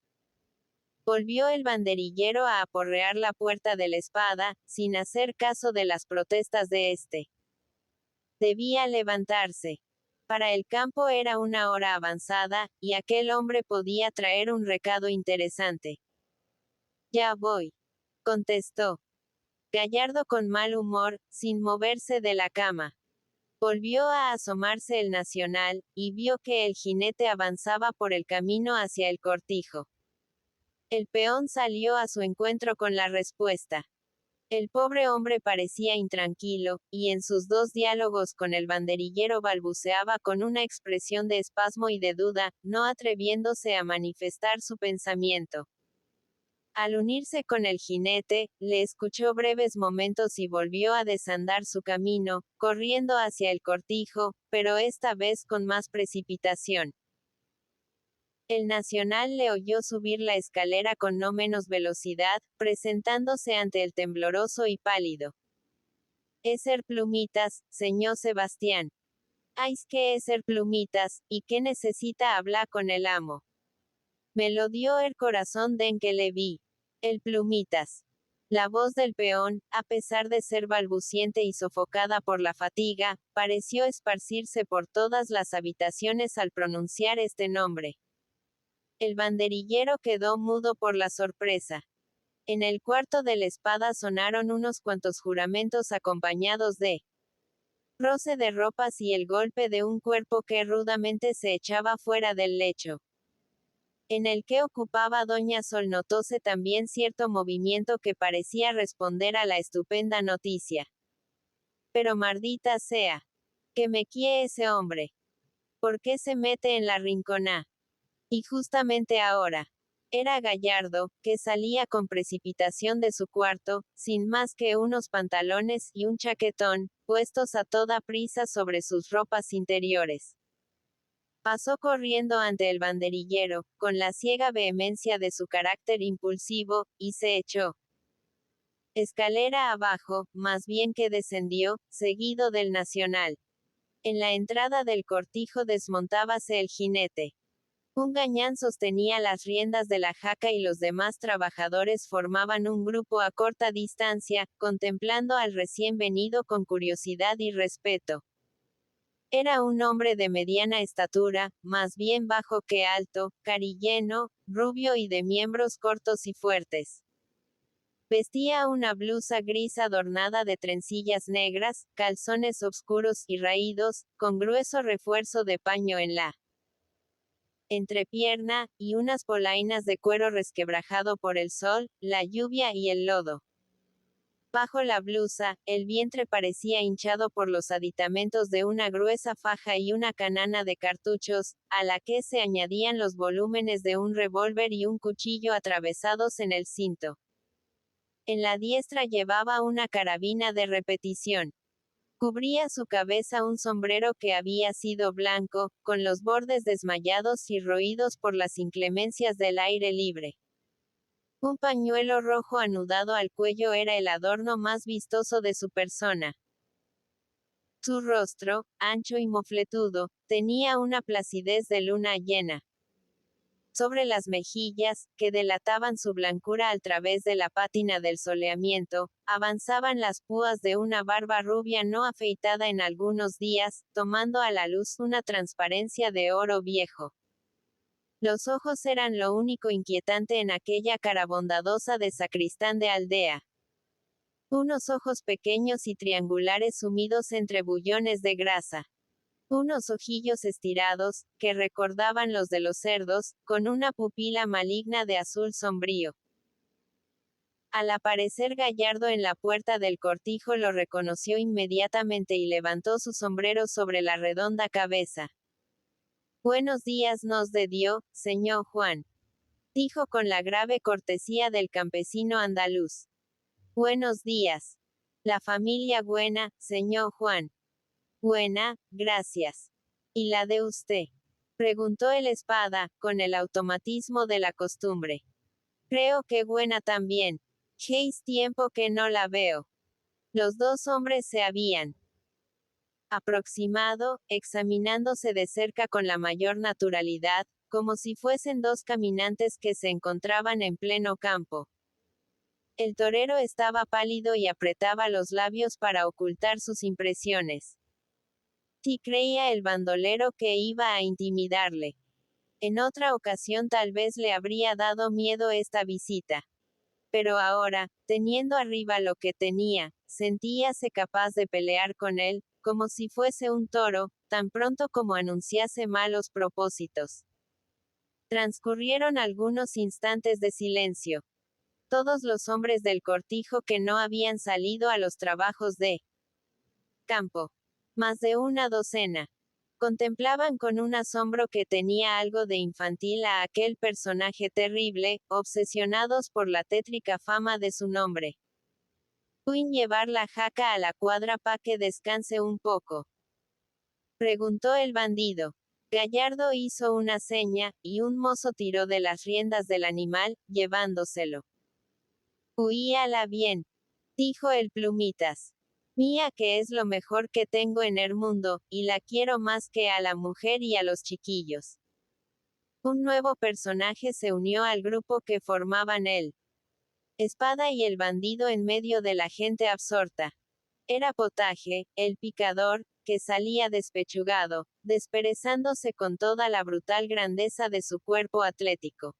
A: Volvió el banderillero a aporrear la puerta de la espada, sin hacer caso de las protestas de este. Debía levantarse. Para el campo era una hora avanzada, y aquel hombre podía traer un recado interesante. Ya voy, contestó Gallardo con mal humor, sin moverse de la cama. Volvió a asomarse el Nacional, y vio que el jinete avanzaba por el camino hacia el cortijo. El peón salió a su encuentro con la respuesta. El pobre hombre parecía intranquilo, y en sus dos diálogos con el banderillero balbuceaba con una expresión de espasmo y de duda, no atreviéndose a manifestar su pensamiento. Al unirse con el jinete, le escuchó breves momentos y volvió a desandar su camino, corriendo hacia el cortijo, pero esta vez con más precipitación. El Nacional le oyó subir la escalera con no menos velocidad, presentándose ante el tembloroso y pálido. «Eser Plumitas, señor Sebastián». «Ay, que Eser Plumitas, y que necesita hablar con el amo». «Me lo dio el corazón den que le vi». «El Plumitas». La voz del peón, a pesar de ser balbuciente y sofocada por la fatiga, pareció esparcirse por todas las habitaciones al pronunciar este nombre. El banderillero quedó mudo por la sorpresa. En el cuarto de la espada sonaron unos cuantos juramentos acompañados de roce de ropas y el golpe de un cuerpo que rudamente se echaba fuera del lecho. En el que ocupaba doña Sol notóse también cierto movimiento que parecía responder a la estupenda noticia. Pero maldita sea. ¿Qué me quiere ese hombre? ¿Por qué se mete en la rinconá? Y justamente ahora. Era Gallardo, que salía con precipitación de su cuarto, sin más que unos pantalones y un chaquetón, puestos a toda prisa sobre sus ropas interiores. Pasó corriendo ante el banderillero, con la ciega vehemencia de su carácter impulsivo, y se echó escalera abajo, más bien que descendió, seguido del Nacional. En la entrada del cortijo desmontábase el jinete. Un gañán sostenía las riendas de la jaca y los demás trabajadores formaban un grupo a corta distancia, contemplando al recién venido con curiosidad y respeto. Era un hombre de mediana estatura, más bien bajo que alto, carilleno, rubio y de miembros cortos y fuertes. Vestía una blusa gris adornada de trencillas negras, calzones oscuros y raídos, con grueso refuerzo de paño en la entrepierna, y unas polainas de cuero resquebrajado por el sol, la lluvia y el lodo. Bajo la blusa, el vientre parecía hinchado por los aditamentos de una gruesa faja y una canana de cartuchos, a la que se añadían los volúmenes de un revólver y un cuchillo atravesados en el cinto. En la diestra llevaba una carabina de repetición. Cubría su cabeza un sombrero que había sido blanco, con los bordes desmayados y roídos por las inclemencias del aire libre. Un pañuelo rojo anudado al cuello era el adorno más vistoso de su persona. Su rostro, ancho y mofletudo, tenía una placidez de luna llena. Sobre las mejillas, que delataban su blancura al través de la pátina del soleamiento, avanzaban las púas de una barba rubia no afeitada en algunos días, tomando a la luz una transparencia de oro viejo. Los ojos eran lo único inquietante en aquella cara bondadosa de sacristán de aldea. Unos ojos pequeños y triangulares sumidos entre bullones de grasa. Unos ojillos estirados, que recordaban los de los cerdos, con una pupila maligna de azul sombrío. Al aparecer Gallardo en la puerta del cortijo lo reconoció inmediatamente y levantó su sombrero sobre la redonda cabeza. «Buenos días nos de dio, señor Juan», dijo con la grave cortesía del campesino andaluz. «Buenos días. La familia buena, señor Juan». «Buena, gracias». «¿Y la de usted?», preguntó el espada, con el automatismo de la costumbre. «Creo que buena también. Hace tiempo que no la veo». Los dos hombres se habían aproximado, examinándose de cerca con la mayor naturalidad, como si fuesen dos caminantes que se encontraban en pleno campo. El torero estaba pálido y apretaba los labios para ocultar sus impresiones. Sí creía el bandolero que iba a intimidarle. En otra ocasión tal vez le habría dado miedo esta visita. Pero ahora, teniendo arriba lo que tenía, sentíase capaz de pelear con él, como si fuese un toro, tan pronto como anunciase malos propósitos. Transcurrieron algunos instantes de silencio. Todos los hombres del cortijo que no habían salido a los trabajos de campo, más de una docena, contemplaban con un asombro que tenía algo de infantil a aquel personaje terrible, obsesionados por la tétrica fama de su nombre. ¿Pueden llevar la jaca a la cuadra pa' que descanse un poco?, preguntó el bandido. Gallardo hizo una seña, y un mozo tiró de las riendas del animal, llevándoselo. Huíala bien, dijo el Plumitas. Mía que es lo mejor que tengo en el mundo, y la quiero más que a la mujer y a los chiquillos. Un nuevo personaje se unió al grupo que formaban el Espada y el bandido en medio de la gente absorta. Era Potaje, el picador, que salía despechugado, desperezándose con toda la brutal grandeza de su cuerpo atlético.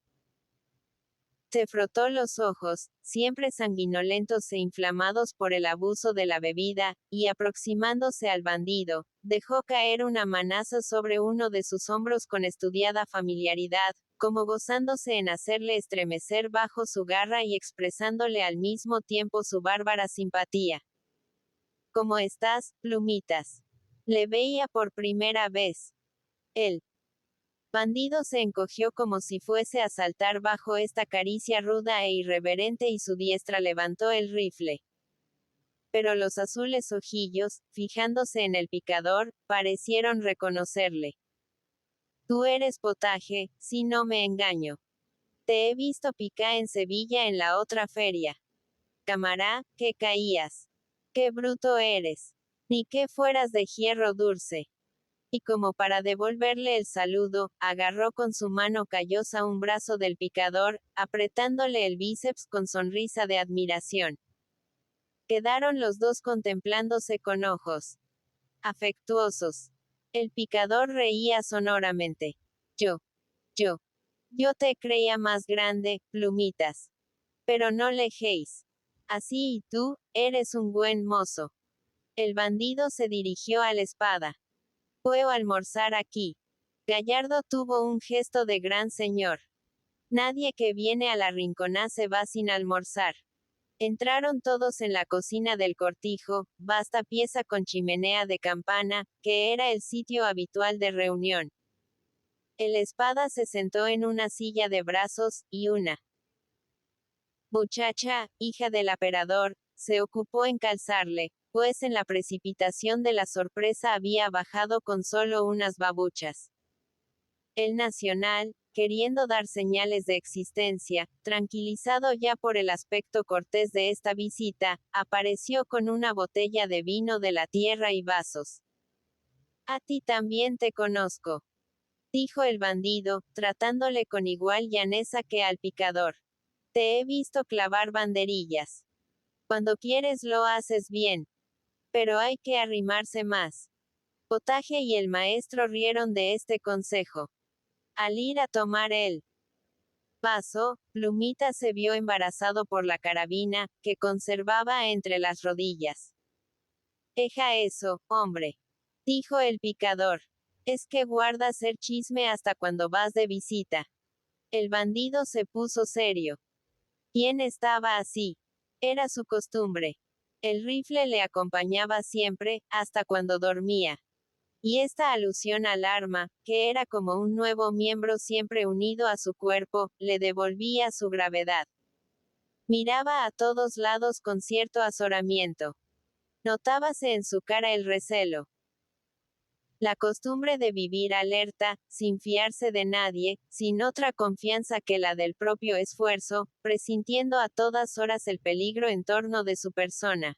A: Se frotó los ojos, siempre sanguinolentos e inflamados por el abuso de la bebida, y aproximándose al bandido, dejó caer una manaza sobre uno de sus hombros con estudiada familiaridad, como gozándose en hacerle estremecer bajo su garra y expresándole al mismo tiempo su bárbara simpatía. ¿Cómo estás, Plumitas? Le veía por primera vez. El bandido se encogió como si fuese a saltar bajo esta caricia ruda e irreverente y su diestra levantó el rifle. Pero los azules ojillos, fijándose en el picador, parecieron reconocerle. Tú eres Potaje, si no me engaño. Te he visto picar en Sevilla en la otra feria. Camará, que caías. Qué bruto eres. Ni que fueras de hierro dulce. Y como para devolverle el saludo, agarró con su mano callosa un brazo del picador, apretándole el bíceps con sonrisa de admiración. Quedaron los dos contemplándose con ojos afectuosos. El picador reía sonoramente. Yo te creía más grande, Plumitas. Pero no lejéis. Así y tú, eres un buen mozo. El bandido se dirigió a la Espada. ¿Puedo almorzar aquí? Gallardo tuvo un gesto de gran señor. Nadie que viene a la Rinconada se va sin almorzar. Entraron todos en la cocina del cortijo, vasta pieza con chimenea de campana, que era el sitio habitual de reunión. El Espada se sentó en una silla de brazos, y una muchacha, hija del aperador, se ocupó en calzarle, pues en la precipitación de la sorpresa había bajado con solo unas babuchas. El Nacional, queriendo dar señales de existencia, tranquilizado ya por el aspecto cortés de esta visita, apareció con una botella de vino de la tierra y vasos. A ti también te conozco, dijo el bandido, tratándole con igual llaneza que al picador. Te he visto clavar banderillas. Cuando quieres lo haces bien. Pero hay que arrimarse más. Potaje y el maestro rieron de este consejo. Al ir a tomar el vaso, Plumita se vio embarazado por la carabina, que conservaba entre las rodillas. Deja eso, hombre, dijo el picador. Es que guardas el chisme hasta cuando vas de visita. El bandido se puso serio. ¿Quién estaba así? Era su costumbre. El rifle le acompañaba siempre, hasta cuando dormía. Y esta alusión al arma, que era como un nuevo miembro siempre unido a su cuerpo, le devolvía su gravedad. Miraba a todos lados con cierto azoramiento. Notábase en su cara el recelo. La costumbre de vivir alerta, sin fiarse de nadie, sin otra confianza que la del propio esfuerzo, presintiendo a todas horas el peligro en torno de su persona.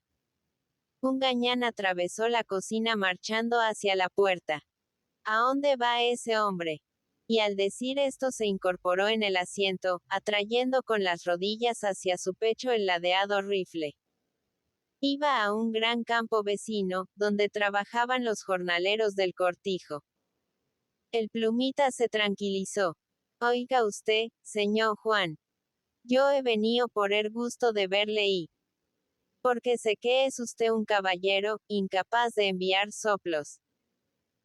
A: Un gañán atravesó la cocina marchando hacia la puerta. ¿A dónde va ese hombre? Y al decir esto se incorporó en el asiento, atrayendo con las rodillas hacia su pecho el ladeado rifle. Iba a un gran campo vecino, donde trabajaban los jornaleros del cortijo. El plumita se tranquilizó. Oiga usted, señor Juan. Yo he venido por el gusto de verle y porque sé que es usted un caballero, incapaz de enviar soplos.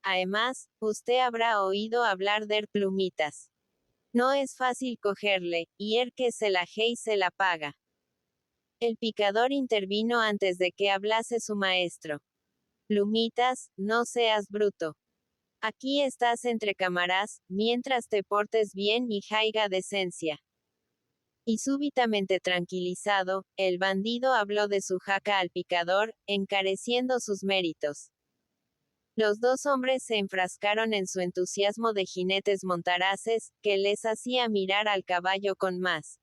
A: Además, usted habrá oído hablar de plumitas. No es fácil cogerle, y el que se la y se la paga. El picador intervino antes de que hablase su maestro. Plumitas, no seas bruto. Aquí estás entre cámaras, mientras te portes bien y haiga decencia. Y súbitamente tranquilizado, el bandido habló de su jaca al picador, encareciendo sus méritos. Los dos hombres se enfrascaron en su entusiasmo de jinetes montaraces, que les hacía mirar al caballo con más